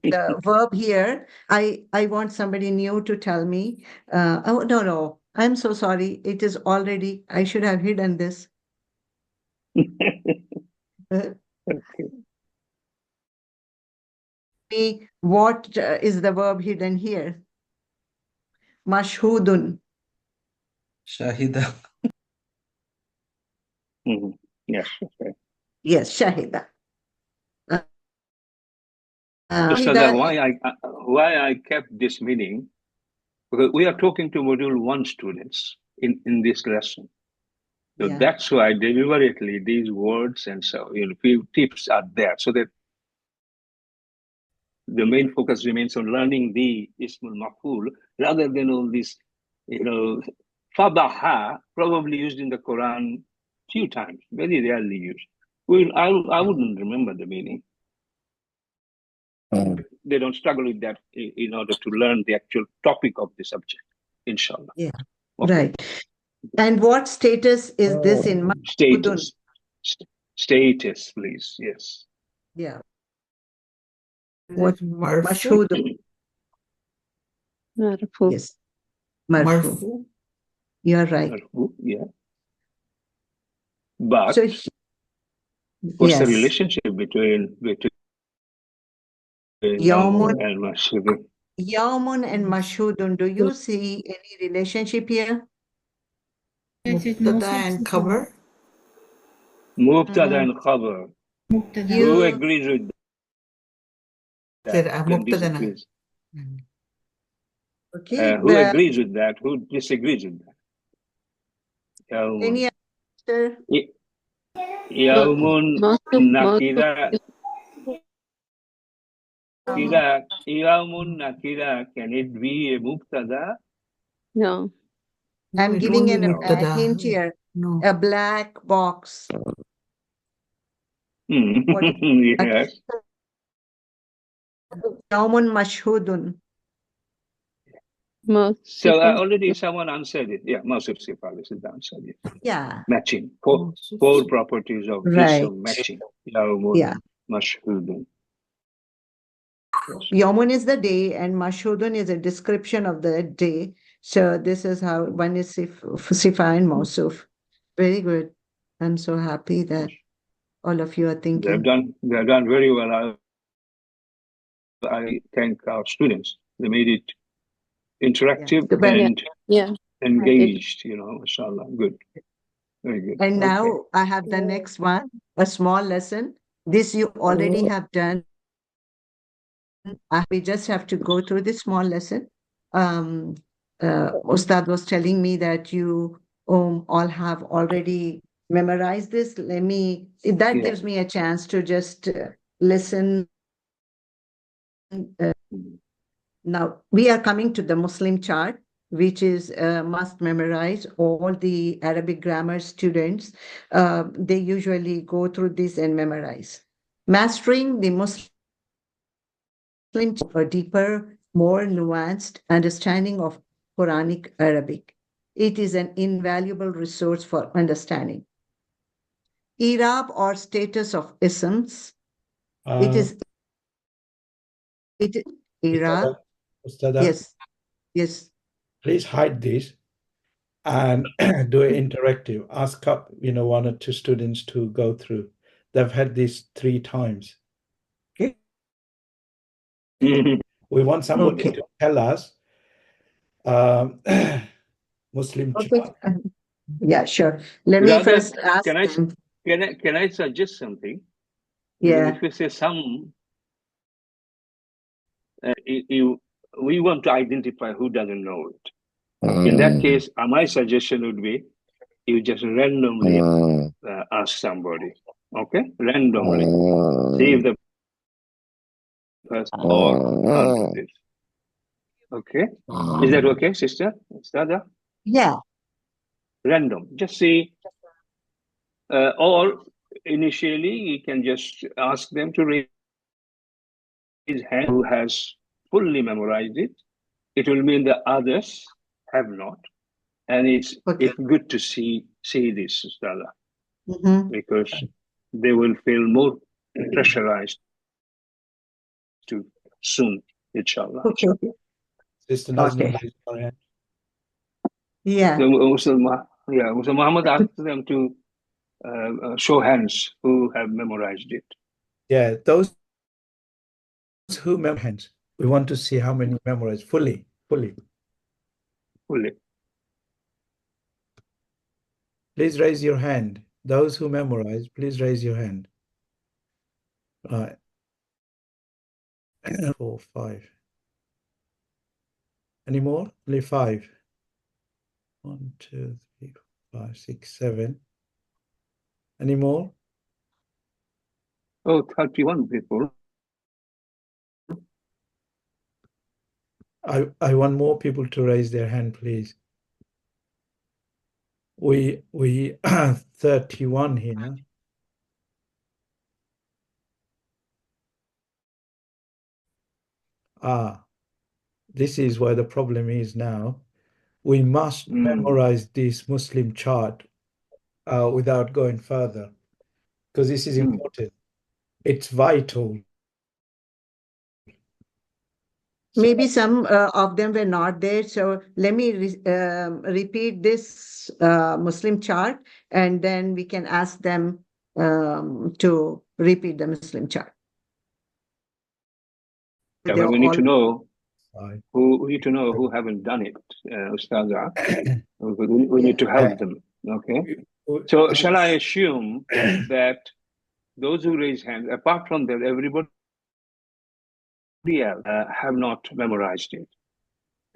Speaker 2: the verb here? I want somebody new to tell me. Oh, no. I'm so sorry. It is already, I should have hidden this.
Speaker 1: Okay.
Speaker 2: What is the verb hidden here? Mashhudun.
Speaker 3: Shahida.
Speaker 1: Yes. Okay.
Speaker 2: Yes, shahida.
Speaker 1: Why I kept this meeting, because we are talking to Module 1 students in this lesson. So that's why deliberately these words and so few tips are there so that the main focus remains on learning the Ismul Maf'ul rather than all this, Fadaha, probably used in the Quran few times, very rarely used. I wouldn't remember the meaning. They don't struggle with that in order to learn the actual topic of the subject, inshallah.
Speaker 2: Yeah,
Speaker 1: okay.
Speaker 2: Right. And what status is this in?
Speaker 1: Status. Status, please. Yes.
Speaker 2: Yeah.
Speaker 10: What marfu?
Speaker 2: Mashhud.
Speaker 4: Marfu.
Speaker 2: Yes. Marfu.
Speaker 10: Marfu?
Speaker 2: You're right.
Speaker 1: Marfu, yeah. But
Speaker 2: So,
Speaker 1: what's the
Speaker 2: yes.
Speaker 1: relationship between
Speaker 2: Yawmun,
Speaker 1: and Mashhud?
Speaker 2: Yawmun and Mashhudun. Do you see any relationship here?
Speaker 6: Yes, it's
Speaker 10: Mubtada
Speaker 6: mostly
Speaker 10: and
Speaker 6: Sifa.
Speaker 10: cover?
Speaker 1: Mubtada and khabar.
Speaker 6: Mubtada.
Speaker 1: Who
Speaker 2: You,
Speaker 1: agrees with
Speaker 10: Said
Speaker 1: that? Can
Speaker 10: Mubtada na.
Speaker 1: disagrees?
Speaker 2: okay,
Speaker 1: Who agrees with that? Who disagrees with that? Yawmun.
Speaker 2: any answer?
Speaker 1: Yawmun nakira. Yawmun nakira. Can it be a mubtada?
Speaker 4: No.
Speaker 10: No,
Speaker 2: I'm
Speaker 10: it
Speaker 2: giving
Speaker 10: won't be
Speaker 2: a
Speaker 10: Mubtada.
Speaker 2: hint here.
Speaker 10: No.
Speaker 2: A black box.
Speaker 1: Hmm.
Speaker 2: What?
Speaker 1: Yes.
Speaker 2: Yawmun Mashhudun.
Speaker 1: So
Speaker 4: Sifa.
Speaker 1: already someone answered it. Yeah, Mausuf Sifa, this is the answer. Yeah.
Speaker 2: Yeah,
Speaker 1: Matching. Four properties of
Speaker 2: right.
Speaker 1: ism matching. Yawmun,
Speaker 2: Yeah.
Speaker 1: mashhudun.
Speaker 2: Yawmun is the day and Mashhudun is a description of the day. So this is how one is Sifa and Mausuf. Very good. I'm so happy that all of you are
Speaker 1: They've
Speaker 2: thinking.
Speaker 1: done very well. I thank our students. They made it interactive
Speaker 2: Yeah.
Speaker 1: and
Speaker 4: Yeah.
Speaker 1: engaged, mashallah. Good. Very good.
Speaker 2: And now
Speaker 1: Okay.
Speaker 2: I have the next one, a small lesson. This you already have done. We just have to go through this small lesson. Ustad was telling me that you all have already memorized this. That
Speaker 1: Yeah.
Speaker 2: gives me a chance to just listen. Now, we are coming to the Muslim chart, which is must memorize. All the Arabic grammar students, they usually go through this and memorize. Mastering the Muslim for a deeper, more nuanced understanding of Quranic Arabic. It is an invaluable resource for understanding. Irab or status of isms. It is Irab.
Speaker 11: Ustada,
Speaker 2: Yes, yes.
Speaker 11: please hide this and do it interactive. Ask up, one or two students to go through. They've had this 3 times. Okay. We want somebody to tell us Muslim chart.
Speaker 2: Yeah, sure. Let me first ask them.
Speaker 1: Can I suggest something?
Speaker 2: Yeah.
Speaker 1: If you say some, we want to identify who doesn't know it. In that case, my suggestion would be you just randomly ask somebody. Okay? Randomly. See if the person or this. Okay? Is that okay, sister? Sada?
Speaker 2: Yeah.
Speaker 1: Random. Just see. Or initially, you can just ask them to raise his hand who has fully memorized it. It will mean the others have not. And it's good to see this, Ustadha, because they will feel more pressurized to soon, inshallah.
Speaker 11: Sister Nazneen raised her hand.
Speaker 2: Yeah.
Speaker 1: So Muhammad asked them to show hands who have memorized it.
Speaker 11: Yeah, those who memorize hands. We want to see how many memorize fully. Please raise your hand. Those who memorize, please raise your hand. Right. 4, 5. Any more? Only 5. 1, 2, 3, 4, 5, 6, 7. Any more?
Speaker 1: Oh, 31 people.
Speaker 11: I want more people to raise their hand, please. We 31 here. This is where the problem is now. We must memorize this Muslim chart without going further, because this is important. It's vital.
Speaker 2: Maybe some of them were not there. So let me repeat this Muslim chart, and then we can ask them to repeat the Muslim chart.
Speaker 1: Yeah,
Speaker 2: They're
Speaker 1: but we need to
Speaker 2: all-
Speaker 1: know
Speaker 11: Right.
Speaker 1: who who haven't done it, Ustaza. We need to help them. Okay. So shall I assume that those who raise hands, apart from that, everybody else have not memorized it?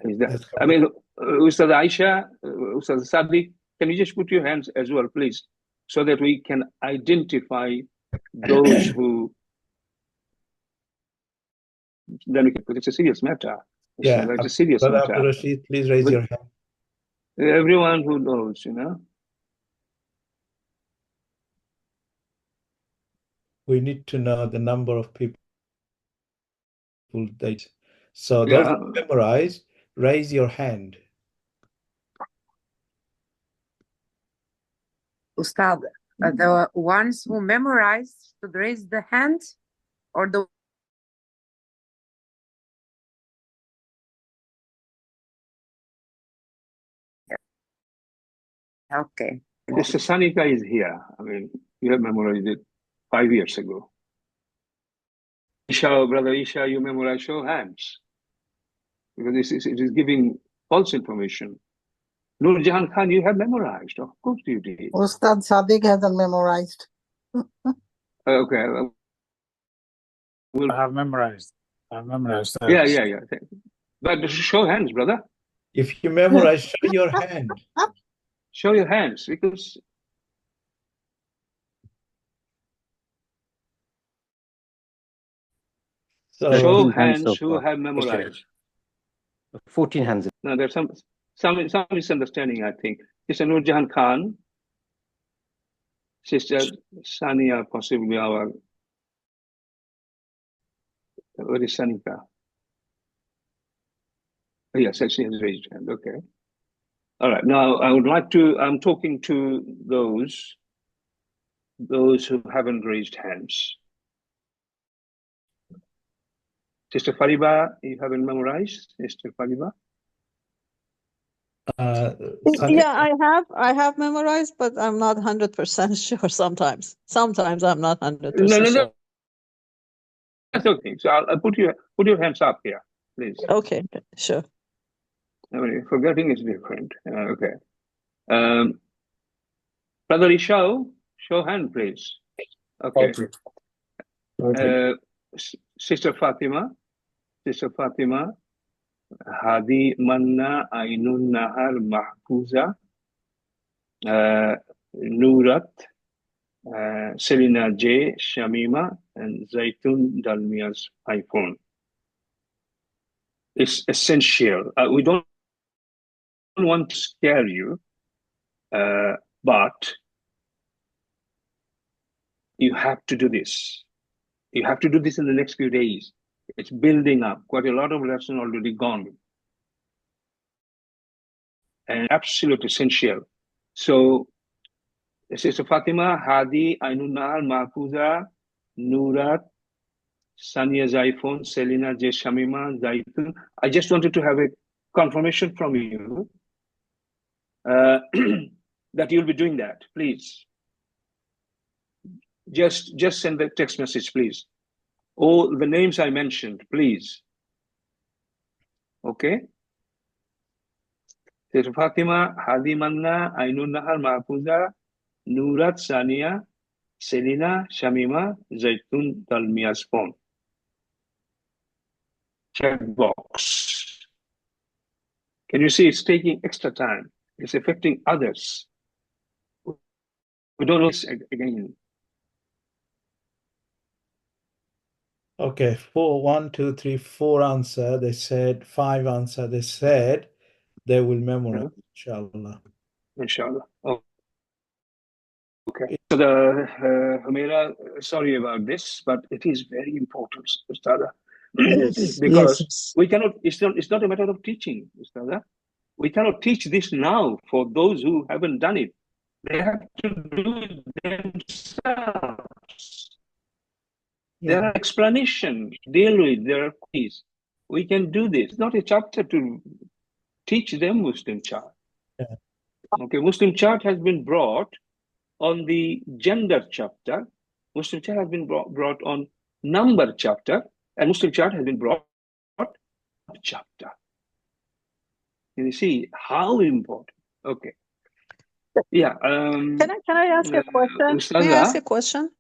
Speaker 1: Is that?
Speaker 11: That's
Speaker 1: I mean, Ustaz Aisha, Ustaz Sadiq, can you just put your hands as well, please, so that we can identify those who. Then we can put it's a serious matter.
Speaker 11: Yeah,
Speaker 1: It's a serious
Speaker 11: Brother
Speaker 1: matter.
Speaker 11: Abdul Rashid, please raise
Speaker 1: But-
Speaker 11: your hand.
Speaker 1: Everyone who knows,
Speaker 11: We need to know the number of people that. So those
Speaker 1: Yeah.
Speaker 11: who memorize, raise your hand.
Speaker 12: Ustad, the ones who memorized should raise the hand, or the okay.
Speaker 1: Mr. Sanika is here. I mean, you have memorized it 5 years ago. Isha, Brother Isha, you memorized, show hands. Because it is giving false information. Nur Jahan Khan, you have memorized. Of course you did.
Speaker 9: Ustad Sadiq hasn't memorized.
Speaker 1: Okay.
Speaker 9: I have memorized. I've memorized.
Speaker 1: Yeah. But show hands, brother.
Speaker 11: If you memorize, show your hand.
Speaker 1: Show your hands, because
Speaker 11: So
Speaker 1: show
Speaker 13: 14 hands
Speaker 1: hands
Speaker 13: so
Speaker 1: who
Speaker 13: far.
Speaker 1: have memorized.
Speaker 13: 14 hands.
Speaker 1: No, there's some misunderstanding, I think. Sister Nur Jahan Khan, Sister Sania, possibly our. Where is Sanika? Oh, yes, she has raised hand. Okay. All right. Now I would like to. I'm talking to those who haven't raised hands. Sister Fariba, you haven't memorized, Sister Fariba?
Speaker 8: Yeah, I have memorized, but I'm not 100% sure sometimes. Sometimes I'm not 100% sure.
Speaker 1: No. That's okay. So I'll put your hands up here, please.
Speaker 8: Okay, sure.
Speaker 1: I mean, forgetting is different. Okay. Brother Ishao, show hand, please. Okay. Sister Fatima, Hadi Manna Ainun Nahar Mahfuza, Nurat, Selina J, Shamima, and Zaitun Dalmia's iPhone. It's essential. We don't want to scare you, but you have to do this. You have to do this in the next few days. It's building up. Quite a lot of lesson already gone. And absolute essential. So, Sister Fatima, Hadi, Ainun Nahar, Mahfuza, Nurat, Sania's iPhone, Selina, J. Shamima, Zaitun. I just wanted to have a confirmation from you that you'll be doing that, please. Just send the text message, please. All the names I mentioned, please. Okay? Sister Fatima, Hadi Manna, Ainun Nahar, Mahfuza, Nurat, Sania, Selina, Shamima, Zaitun, Dalmia's phone. Check box. Can you see it's taking extra time? It's affecting others. We don't know this again.
Speaker 11: Okay, 1, 2, 3, 4 answer. They said 5 answer. They said they will memorize, inshallah.
Speaker 1: Inshallah. Oh. Okay. So the Humaira, sorry about this, but it is very important, Ustada. Because we cannot, it's not a matter of teaching, Ustada. We cannot teach this now for those who haven't done it. They have to do it themselves. There are explanations, deal with, there are quiz. We can do this. It's not a chapter to teach them Muslim chart.
Speaker 11: Yeah.
Speaker 1: Okay, Muslim chart has been brought on the gender chapter. Muslim chart has been brought on number chapter, and Muslim chart has been brought chapter. And you see how important. Okay. Yeah.
Speaker 8: Can I ask a question? May I ask a question?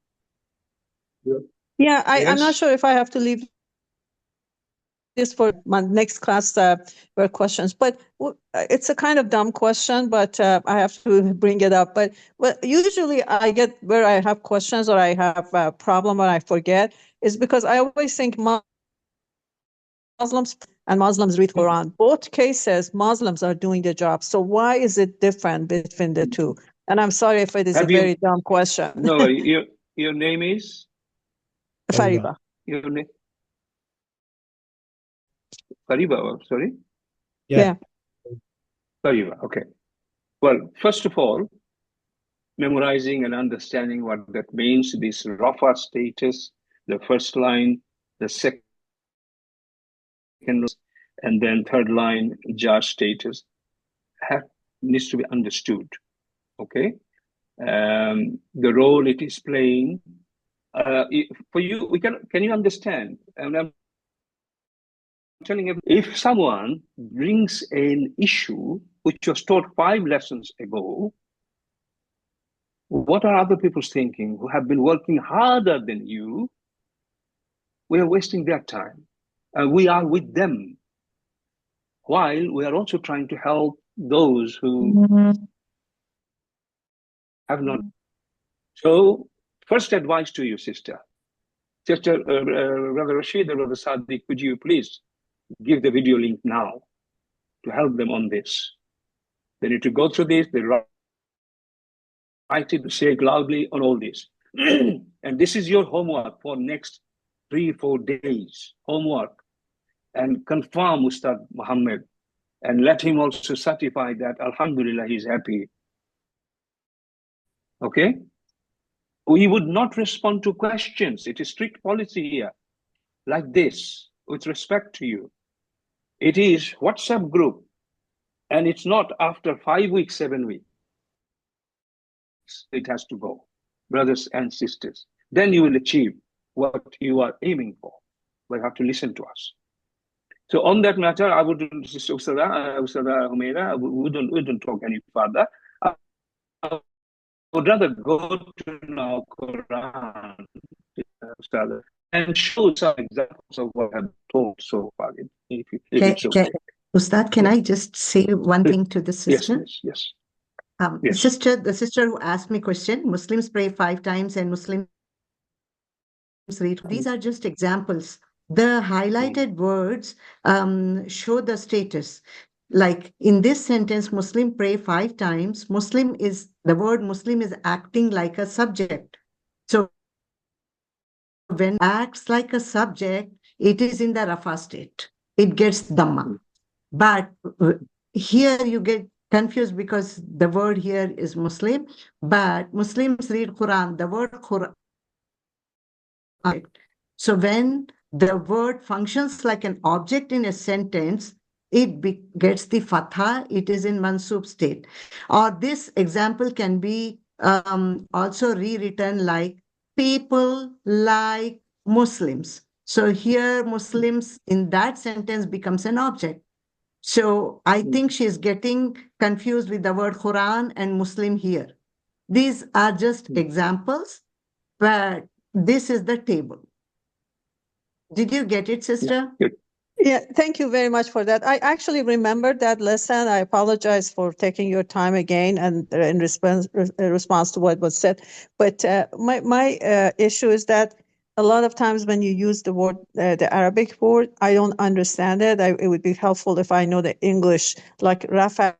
Speaker 8: Yeah, I'm not sure if I have to leave this for my next class for questions, but it's a kind of dumb question, but I have to bring it up. But usually I get where I have questions or I have a problem or I forget is because I always think Muslims and Muslims read Quran. Both cases, Muslims are doing the job. So why is it different between the two? And I'm sorry if it is a very dumb question.
Speaker 1: No, your name is?
Speaker 8: Fariba.
Speaker 1: Your name? Fariba, sorry?
Speaker 8: Yeah.
Speaker 1: Fariba, okay. Well, first of all, memorizing and understanding what that means, this Rafa status, the first line, the second, and then third line, Jar status, needs to be understood, okay? The role it is playing, for you, can you understand? And I'm telling you, if someone brings an issue which was taught 5 lessons ago, what are other people thinking who have been working harder than you? We are wasting their time. And we are with them, while we are also trying to help those who have not. So, first advice to you, sister. Sister, Brother Rashid and Brother Sadiq, could you please give the video link now to help them on this? They need to go through this, they write it, say it loudly on all this. And this is your homework for next 3-4 days. Homework. And confirm Ustad Muhammad. And let him also certify that, Alhamdulillah, he's happy. Okay? We would not respond to questions. It is strict policy here. Like this, with respect to you. It is WhatsApp group. And it's not after 5 weeks, 7 weeks. It has to go, brothers and sisters. Then you will achieve what you are aiming for. But you have to listen to us. So on that matter, I wouldn't, Ustada Humaira, we don't talk any further. I would rather go to now Quran, Ustada, and show some examples of what I've told so far. If it's okay.
Speaker 2: Ustad, can I just say one thing to the sister?
Speaker 1: Yes.
Speaker 2: The sister who asked me question, Muslims pray 5 times and Muslims read. These are just examples. The highlighted words show the status. Like in this sentence, Muslim pray 5 times. The word Muslim is acting like a subject. So when it acts like a subject, it is in the Rafa state. It gets Dhamma. But here you get confused because the word here is Muslim, but Muslims read Quran, the word Quran. So when the word functions like an object in a sentence, it gets the fatha, it is in mansub state. Or this example can be also rewritten like people like Muslims. So here Muslims in that sentence becomes an object. So I think she's getting confused with the word Quran and Muslim here. These are just examples, but this is the table. Did you get it, sister?
Speaker 8: Yeah, thank you very much for that. I actually remembered that lesson. I apologize for taking your time again and in response to what was said. But my issue is that a lot of times when you use the word, the Arabic word, I don't understand it. It would be helpful if I know the English, like Rafa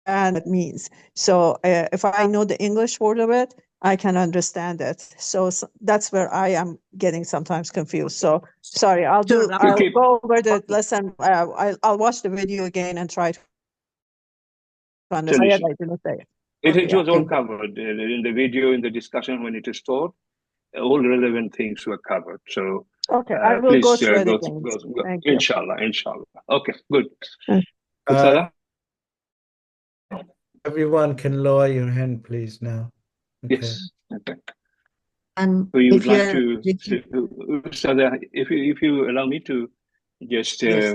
Speaker 8: and it means. So if I know the English word of it, I can understand it. So that's where I am getting sometimes confused. So sorry, I'll go over the lesson. I'll watch the video again and try to understand. I didn't say it.
Speaker 1: It was all
Speaker 2: Okay.
Speaker 1: covered in the video, in the discussion when it is taught. All relevant things were covered. So
Speaker 8: Okay, I will go
Speaker 1: please
Speaker 8: through it
Speaker 1: go,
Speaker 8: again.
Speaker 1: go.
Speaker 8: Thank you.
Speaker 1: Inshallah. Okay, good.
Speaker 8: Mm.
Speaker 1: Ustadha?
Speaker 11: Everyone can lower your hand, please, now. Okay.
Speaker 1: Yes. Okay.
Speaker 2: And
Speaker 1: So you would
Speaker 2: if you
Speaker 1: like
Speaker 2: are
Speaker 1: to, Ustadha, if you allow me to just
Speaker 2: yes,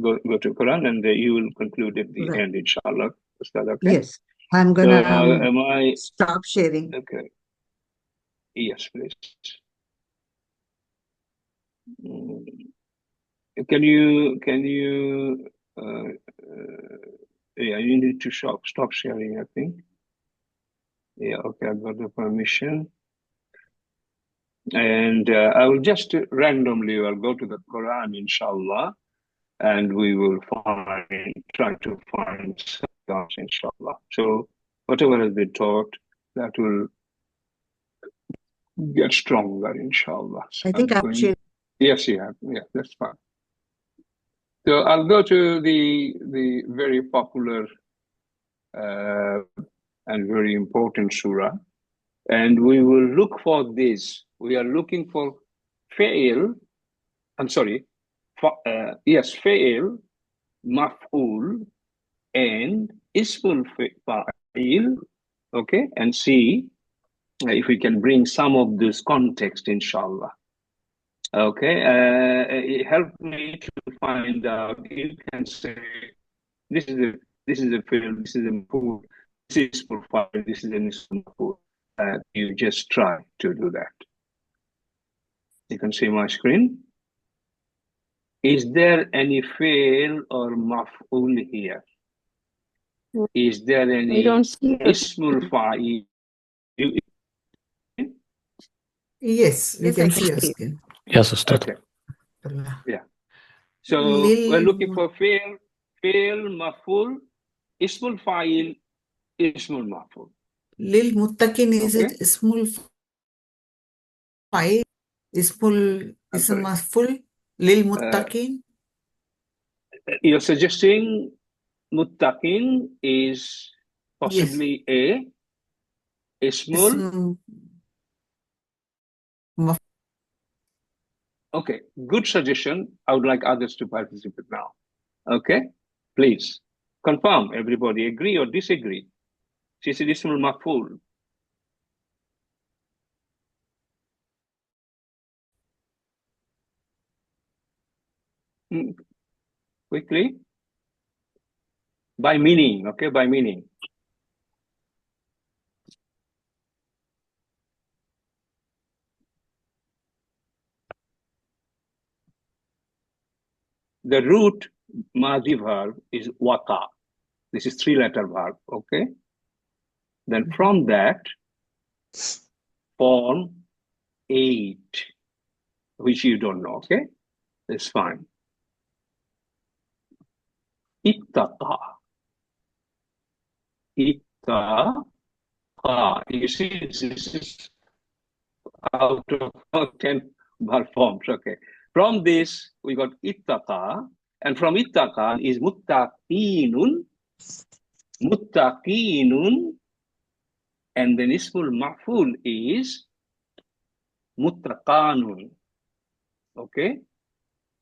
Speaker 1: go to Quran, and you will conclude at the
Speaker 2: right.
Speaker 1: end, inshallah. Ustadha, okay?
Speaker 2: Yes, I'm
Speaker 1: So
Speaker 2: gonna
Speaker 1: am I
Speaker 2: stop sharing.
Speaker 1: okay? Yes, please. Mm. Can you yeah, you need to stop sharing, I think. Yeah, okay, I've got the permission. And I will just randomly, I'll go to the Quran, inshallah, and we will try to find some, inshallah. So whatever has been taught, that will get stronger, inshallah. So
Speaker 2: I think
Speaker 1: I'm
Speaker 2: I've
Speaker 1: going,
Speaker 2: shared.
Speaker 1: yes, you have. Yeah, that's fine. So I'll go to the very popular and very important surah, and we will look for this. We are looking for fail. I'm sorry. Yes, fail, maf'ul, and ismul fa'il. Okay, and see if we can bring some of this context, inshallah. Okay, help me to find out. You can say this is a film, this is a maf'ul, this is profile, this is an ismul maf'ul. You just try to do that. You can see my screen. Is there any fail or maf'ul here? Is there
Speaker 4: We
Speaker 1: any
Speaker 4: don't see it.
Speaker 1: ismul fa'il?
Speaker 10: Yes, we
Speaker 2: Yes,
Speaker 10: can
Speaker 2: I
Speaker 10: see
Speaker 2: can
Speaker 10: your
Speaker 2: see.
Speaker 10: skin.
Speaker 14: Yes, Ustad.
Speaker 1: Okay,
Speaker 10: Allah.
Speaker 1: yeah. So we're looking for fail, maf'ul, ismul fa'il, ismul maf'ul.
Speaker 10: Lil muttaqin, is
Speaker 1: Okay?
Speaker 10: it ismul fa'il? Ismul
Speaker 1: I'm
Speaker 10: ism
Speaker 1: sorry.
Speaker 10: maf'ul? Lil muttaqin?
Speaker 1: You're suggesting muttaqin is
Speaker 10: Yes.
Speaker 1: possibly a ismul.
Speaker 10: Ism maf
Speaker 1: Okay, good suggestion. I would like others to participate now. Okay, please confirm. Everybody agree or disagree? She said ismul maf'ul. Quickly. By meaning, okay, by meaning. The root madi verb is waka. This is 3-letter verb, okay? Then from that, form 8, which you don't know, okay? That's fine. Ittaqa. Ittaqa. You see, this is out of 10 verb forms, okay? From this, we got ittaqa, and from ittaqa is muttaqinun, and then ismul maf'ul is muttaqanun. Okay?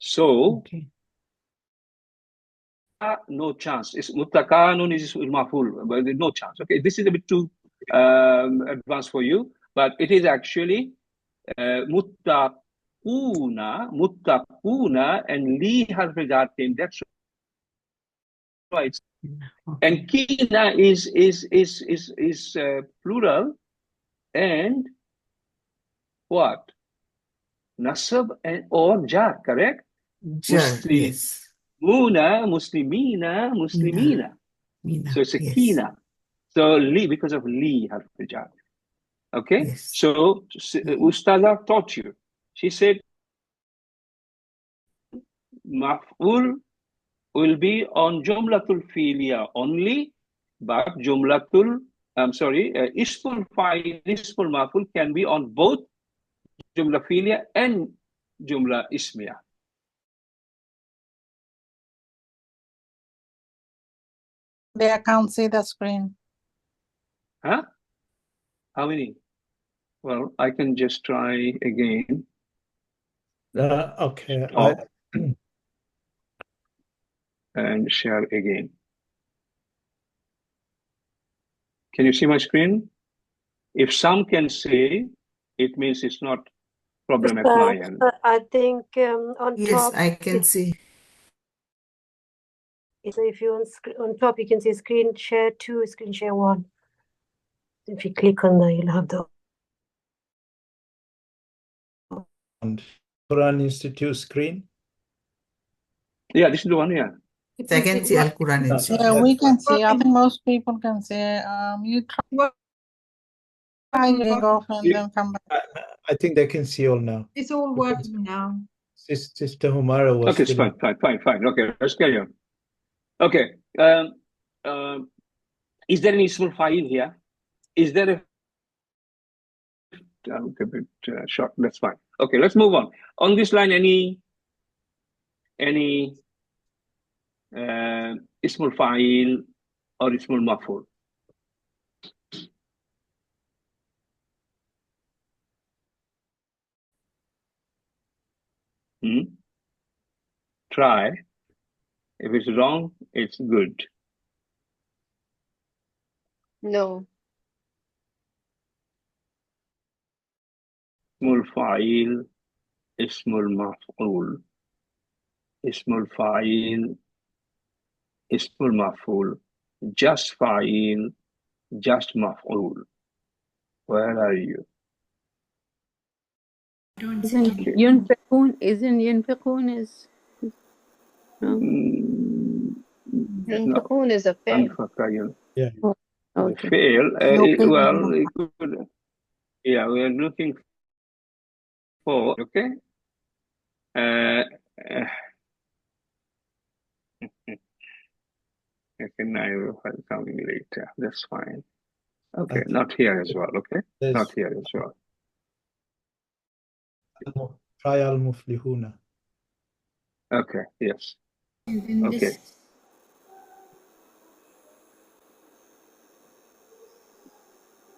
Speaker 1: So,
Speaker 10: okay.
Speaker 1: No chance. It's muttaqanun is ismul maf'ul, but there's no chance. Okay, this is a bit too advanced for you, but it is actually muttaquna, and li harf came. That's right. And kina is plural, and what? Nasab and or jar, correct?
Speaker 10: Jar, yes.
Speaker 1: Muslimina.
Speaker 10: Mina,
Speaker 1: So it's a
Speaker 10: yes.
Speaker 1: kina. So li, because of li harf jar. Okay?
Speaker 10: Yes.
Speaker 1: So Ustada taught you. She said maf'ul will be on jumlatul fi'liya only, but ismul fa'il, ismul maf'ul can be on both jumla fi'liya and jumla ismiya.
Speaker 9: I can't see the screen.
Speaker 1: Huh? How many? Well, I can just try again.
Speaker 11: Okay.
Speaker 1: Stop and share again. Can you see my screen? If some can see, it means it's not problem at my end.
Speaker 14: I think on
Speaker 10: Yes,
Speaker 14: top,
Speaker 10: I can see.
Speaker 14: so if you on top, you can see screen share 2, screen share 1. If you click on that, you'll have the
Speaker 11: Qur'an Institute screen.
Speaker 1: Yeah, this is the one, yeah.
Speaker 10: So I can see Al-Qur'an Institute.
Speaker 9: Yeah, we can see. I think most people can see. You try it off and then come back.
Speaker 11: I think they can see all now.
Speaker 5: It's all working now.
Speaker 11: Sister Humara was
Speaker 1: Okay, it's
Speaker 11: feeling.
Speaker 1: fine. Okay, let's carry on. Okay. Is there any small file here? Is there a a bit short? That's fine. Okay, let's move on. On this line, any small file or small maf'ul? Try. If it's wrong, it's good.
Speaker 4: No.
Speaker 1: Small file, small maf'ul. Small file, small maf'ul. Just file, just maf'ul. Where are you?
Speaker 4: ينفقون isn't ينفقون is no. ينفقون is a fail.
Speaker 1: Yeah.
Speaker 4: Okay.
Speaker 1: Fail.
Speaker 4: No,
Speaker 1: Well, it could. Yeah, we are looking for. Okay. Okay, now we'll find something later. That's fine. Okay, not here as well. Okay, not here as well.
Speaker 11: Try al-muflihuna.
Speaker 1: Okay. Yes. Okay.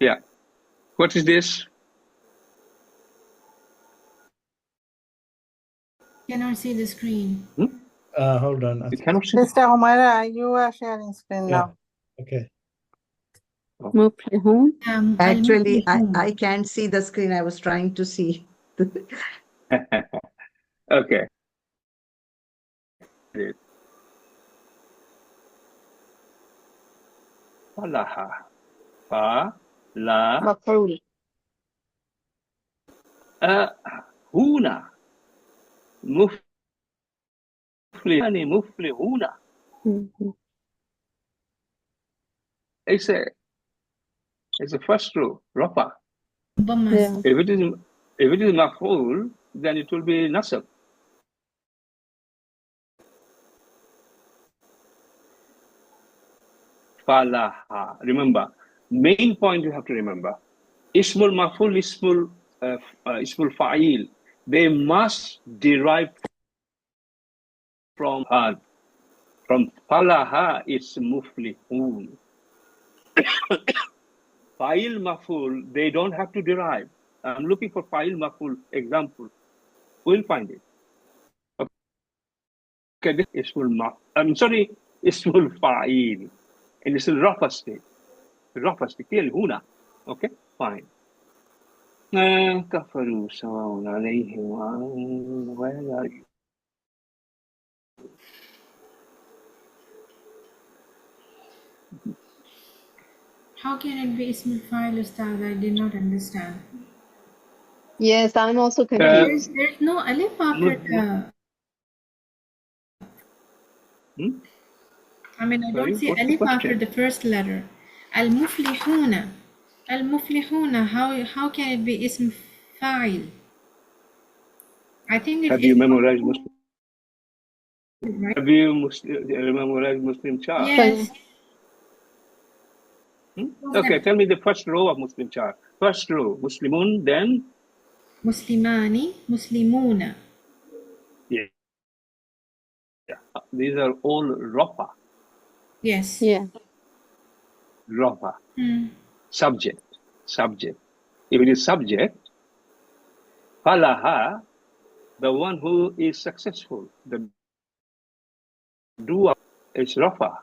Speaker 1: Yeah. What is this?
Speaker 6: Cannot see the screen.
Speaker 11: Hold on.
Speaker 1: You cannot see.
Speaker 9: Sister Humaira, you are sharing screen now.
Speaker 11: Okay.
Speaker 4: مفلحون.
Speaker 2: Actually, I can't see the screen. I was trying to see.
Speaker 1: Okay. Falaha. Fa la
Speaker 4: مفعول.
Speaker 1: هنا مفلحون. It's a first row, Rafa.
Speaker 6: Yeah.
Speaker 1: If it is maf'ul, then it will be nasab. Falaha. Remember, main point you have to remember. Ismul maf'ul, ismul fa'il. They must derive from had. From falaha, it's muflihun. Fa'il maf'ul, they don't have to derive. I'm looking for fa'il maf'ul example. We'll find it. Okay, this is ismul fa'il. And it's a rougher state. Clearly, huna. Okay, fine. Kafaru sawa'un alayhim. Where are you?
Speaker 6: How can it be Ismul Fa'il, Ustaz? I did not understand.
Speaker 4: Yes, I'm also confused.
Speaker 6: There's no alif after the. I mean, I don't see alif after the first letter. Al-Muflihuna. Al-Muflihuna, how can it be Ism Fa'il? I think
Speaker 1: Have you memorized
Speaker 6: Muslim? Right?
Speaker 1: Have you memorized Muslim chart?
Speaker 6: Yes.
Speaker 1: Okay, tell me the first row of Muslim chart. First row, Muslimun, then?
Speaker 6: Muslimani, Muslimuna.
Speaker 1: Yeah. These are all Rafa.
Speaker 6: Yes.
Speaker 4: Yeah.
Speaker 1: Rafa. Subject. If it is subject, falaha, the one who is successful, the doer is rafa.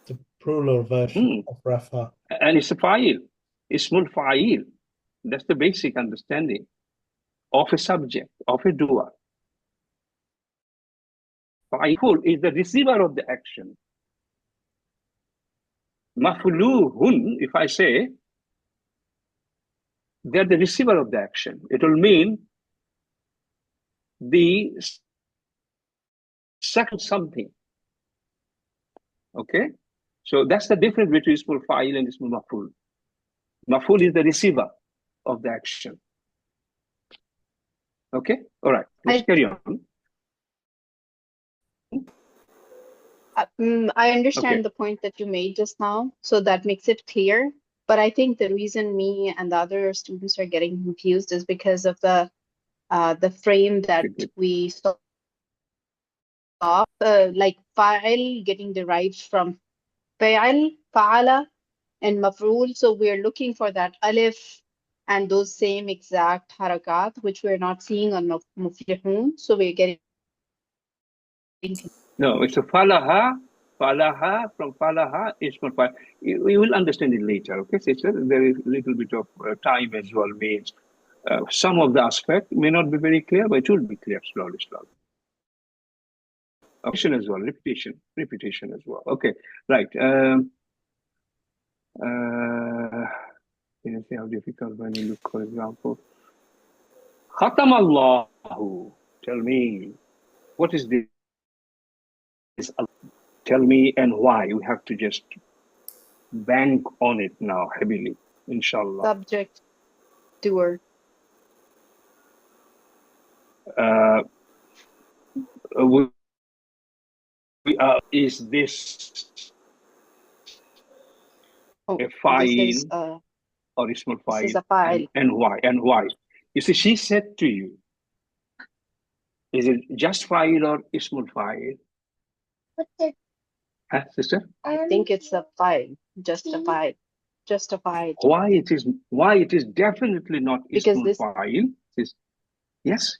Speaker 11: The plural version of rafa.
Speaker 1: And it's a fa'il. Ismul fa'il. That's the basic understanding of a subject, of a doer. Fa'il is the receiver of the action. Maf'uluhun, if I say, they're the receiver of the action. It will mean the second something. Okay? So that's the difference between ismul fa'il and ismul maf'ul. Maf'ul is the receiver of the action. Okay? All right. Let's carry on.
Speaker 4: I understand the point that you made just now, so that makes it clear. But I think the reason me and the other students are getting confused is because of the frame that we saw, like fa'il getting derived from fa'al, fa'ala, and maf'ul. So we're looking for that alif and those same exact harakat, which we're not seeing on muflihun. So we're getting.
Speaker 1: No, it's a falaha. Falaha, from falaha, ismul fa'il. We will understand it later, okay, sister? There is a little bit of time as well, means some of the aspect may not be very clear, but it will be clear slowly. Repetition as well, repetition as well. Okay, right. Can you see how difficult when you look, for example? Khatam Allahu. Tell me, what is this? Tell me and why. We have to just bank on it now heavily, inshallah.
Speaker 4: Subject, doer.
Speaker 1: Is this a fa'il or ismul fa'il?
Speaker 4: This is a fa'il.
Speaker 1: And why? And why? You see, she said to you, is it just fa'il or ismul fa'il? Huh, sister?
Speaker 4: I think it's a fa'il, just a fa'il.
Speaker 1: Why it is definitely not
Speaker 4: because
Speaker 1: ismul fa'il? Yes.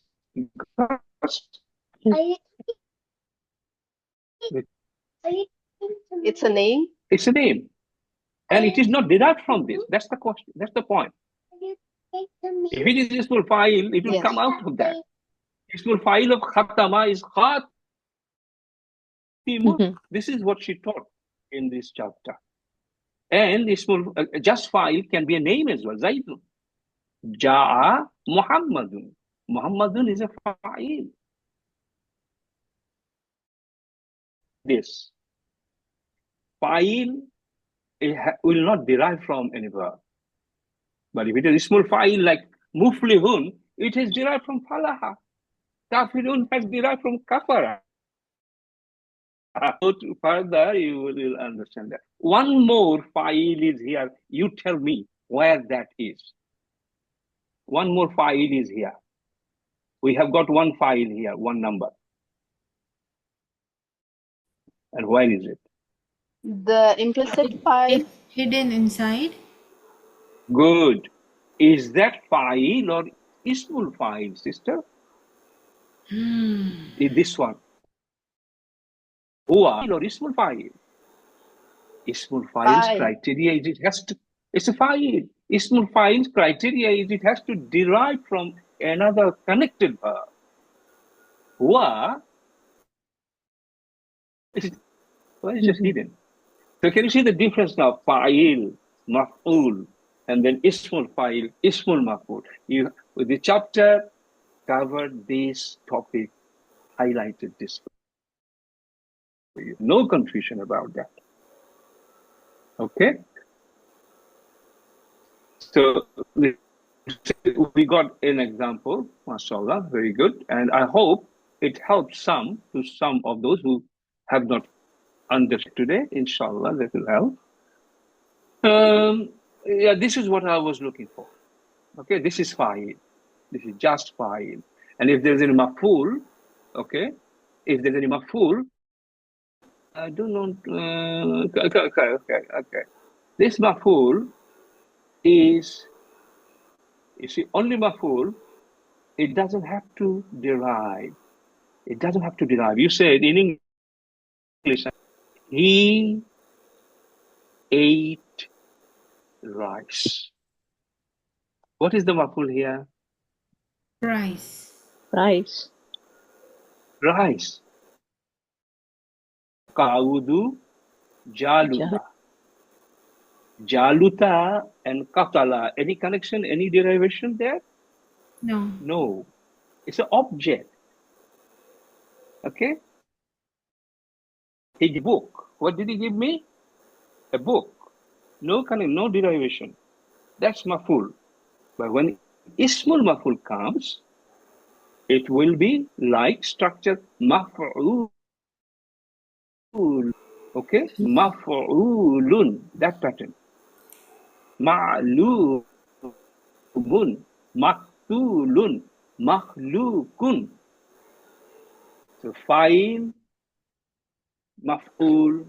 Speaker 4: It's a name.
Speaker 1: It's a name. And it is not derived from this. That's the question. That's the point. If it is ismul fa'il, it will come out of that. Ismul fa'il of khatama is khat. This is what she taught in this chapter. And ismul just fa'il can be a name as well. Zaidun. Ja'a Muhammadun. Muhammadun is a fa'il. This fa'il will not derive from any verb. But if it is ismul fa'il like muflihun, it is derived from falaha. Kafirun has derived from kafara. Go further, you will understand that. One more fa'il is here. You tell me where that is. One more fa'il is here. We have got one fa'il here, one number. And where is it?
Speaker 4: The implicit fa'il.
Speaker 6: Hidden inside.
Speaker 1: Good. Is that fa'il or ismul fa'il, sister? Is this one? Huwa or ismul fa'il? Ismul fa'il's criteria is it has to, it's a fa'il. Ismul fa'il's criteria is it has to derive from another connected verb. Huwa is just hidden. So can you see the difference now? Fa'il, maf'ul, and then ismul fa'il, ismul maf'ul. You, with the chapter, covered this topic, highlighted this for you. No confusion about that. Okay? So we got an example, mashallah, very good. And I hope it helps some of those who have not understood today. Inshallah, that will help. Yeah, this is what I was looking for. Okay, this is fa'il. This is just fa'il. And if there's any maf'ul, okay, if there's any maf'ul, I do not, okay. This maf'ul is, you see, only maf'ul, it doesn't have to derive. It doesn't have to derive. You said in English, he ate rice. What is the maf'ul here?
Speaker 6: Rice.
Speaker 7: Rice.
Speaker 1: Rice. Kaudu Jaluta. Jaluta and Katala. Any connection, any derivation there?
Speaker 6: No.
Speaker 1: No. It's an object. Okay? His book. What did he give me? A book. No connection, no derivation. That's maf'ul. But when ismul maf'ul comes, it will be like structure maf'ul. Okay? Maf'ulun. That pattern. Ma'lumun. Maktulun. Makhlukun. So fa'il, maf'ul,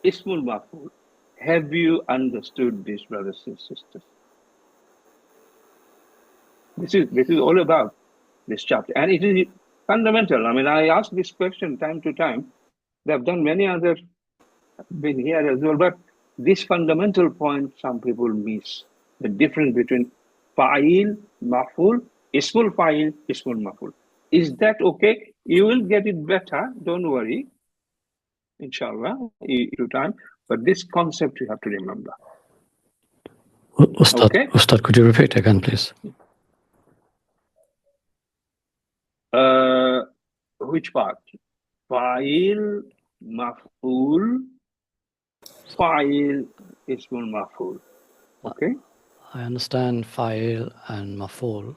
Speaker 1: ismul maf'ul. Have you understood this, brothers and sisters? This is all about this chapter, and it is fundamental. I mean, I ask this question time to time. They have done many other, been here as well, but this fundamental point some people miss: the difference between fa'il, maf'ul, ismul fa'il, ismul maf'ul. Is that okay? You will get it better. Don't worry. Inshallah, to time. But this concept you have to remember.
Speaker 15: Ustad,
Speaker 1: Okay?
Speaker 15: Ustad, could you repeat again, please?
Speaker 1: Which part? Fa'il, maf'ul, fa'il, ismul maf'ul. Okay?
Speaker 15: I understand fa'il and maf'ul.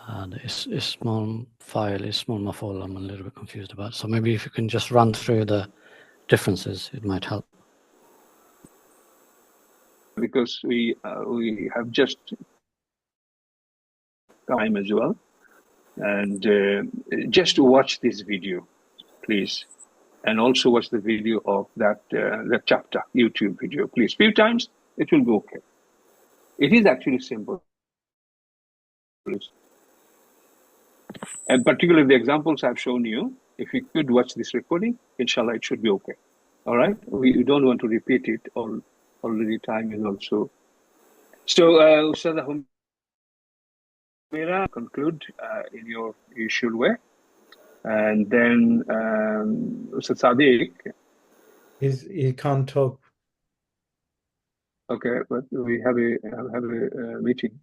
Speaker 15: The ismul fa'il, ismul maf'ul, I'm a little bit confused about. So maybe if you can just run through the differences, it might help.
Speaker 1: Because we have just time as well. And just watch this video, please. And also watch the video of that chapter, YouTube video, please. Few times, it will be okay. It is actually simple. Please. And particularly the examples I've shown you, if you could watch this recording, inshallah, it should be okay. All right? We don't want to repeat it. Already time is also. So, Ustad Humaira, conclude in your usual way. And then Ustad Sadiq.
Speaker 11: He can't talk.
Speaker 1: Okay, but we have a meeting.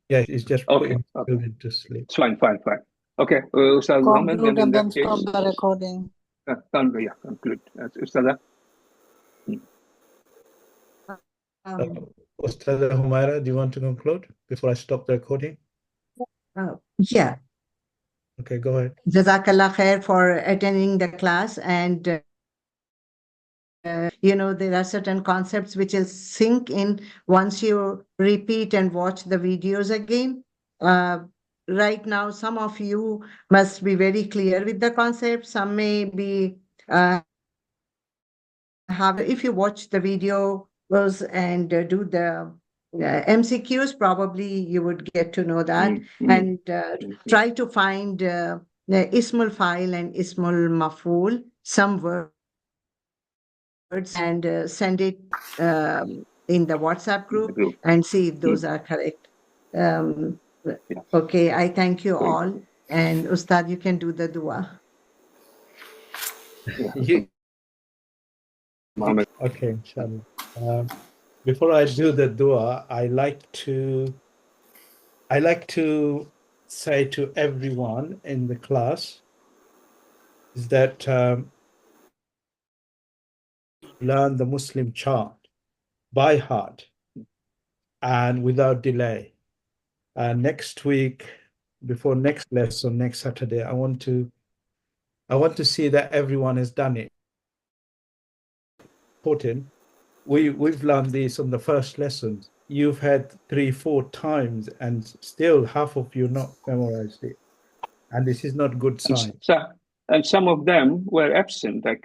Speaker 11: Yeah, he's just
Speaker 1: Okay,
Speaker 11: putting children to sleep.
Speaker 1: It's fine. Okay, Ustad Muhammad,
Speaker 9: Conclude and then
Speaker 1: that case,
Speaker 9: stop the recording.
Speaker 1: conclude. Ustad.
Speaker 11: Ustad Humaira, do you want to conclude before I stop the recording?
Speaker 2: Yeah.
Speaker 11: Okay, go ahead.
Speaker 2: Jazakallah khair for attending the class. And, there are certain concepts which will sink in once you repeat and watch the videos again. Right now, some of you must be very clear with the concept. Some may be, if you watch the videos and do the MCQs, probably you would get to know that. And try to find the ismul fa'il and ismul maf'ul, some words, and send it in the WhatsApp group and see if those are correct. Okay, I thank you all. And Ustad, you can do the dua.
Speaker 11: Okay, inshallah. Before I do the dua, I like to say to everyone in the class is that learn the Muslim chant by heart and without delay. Next week, before next lesson, next Saturday, I want to see that everyone has done it. Important. We've learned this on the first lesson. You've had 3-4 times, and still half of you not memorized it, and this is not good sign.
Speaker 1: And some of them were absent. I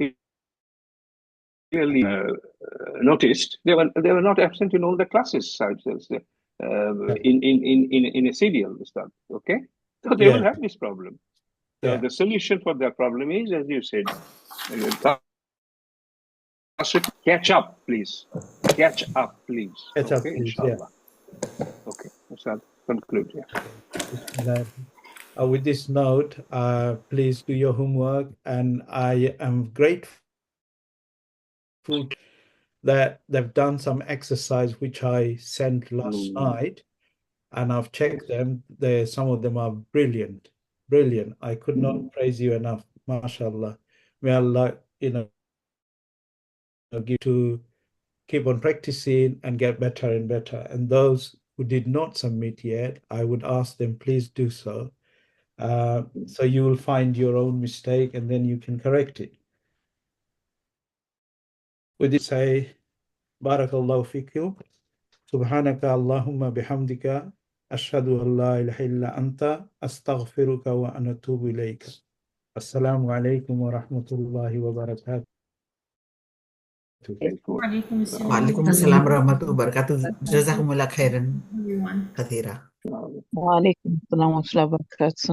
Speaker 1: clearly noticed, they were not absent in all the classes, such as in a serial stuff. Okay, so they will have this problem. So the solution for that problem is, as you said, catch up, please. Catch up, please.
Speaker 11: Catch up,
Speaker 1: okay,
Speaker 11: please.
Speaker 1: inshallah. Okay, let's conclude. Yeah.
Speaker 11: With this note, please do your homework, and I am grateful that they've done some exercise which I sent last night, and I've checked them. Some of them are brilliant. I could not praise you enough, mashallah. May Allah, give to keep on practicing and get better and better. And those who did not submit yet, I would ask them, please do so. So you will find your own mistake and then you can correct it. With this, say, Barakallahu fikum. Subhanaka Allahumma bihamdika. Ashhadu an la ilaha illa anta. Astaghfiruka wa anatubu ilayka. Assalamu alaikum wa rahmatullahi wa barakatuh.
Speaker 10: Waalaikumsalam warahmatullahi wabarakatuh. Jazakumullah khairan kathira.
Speaker 9: Waalaikumsalam warahmatullahi wabarakatuh.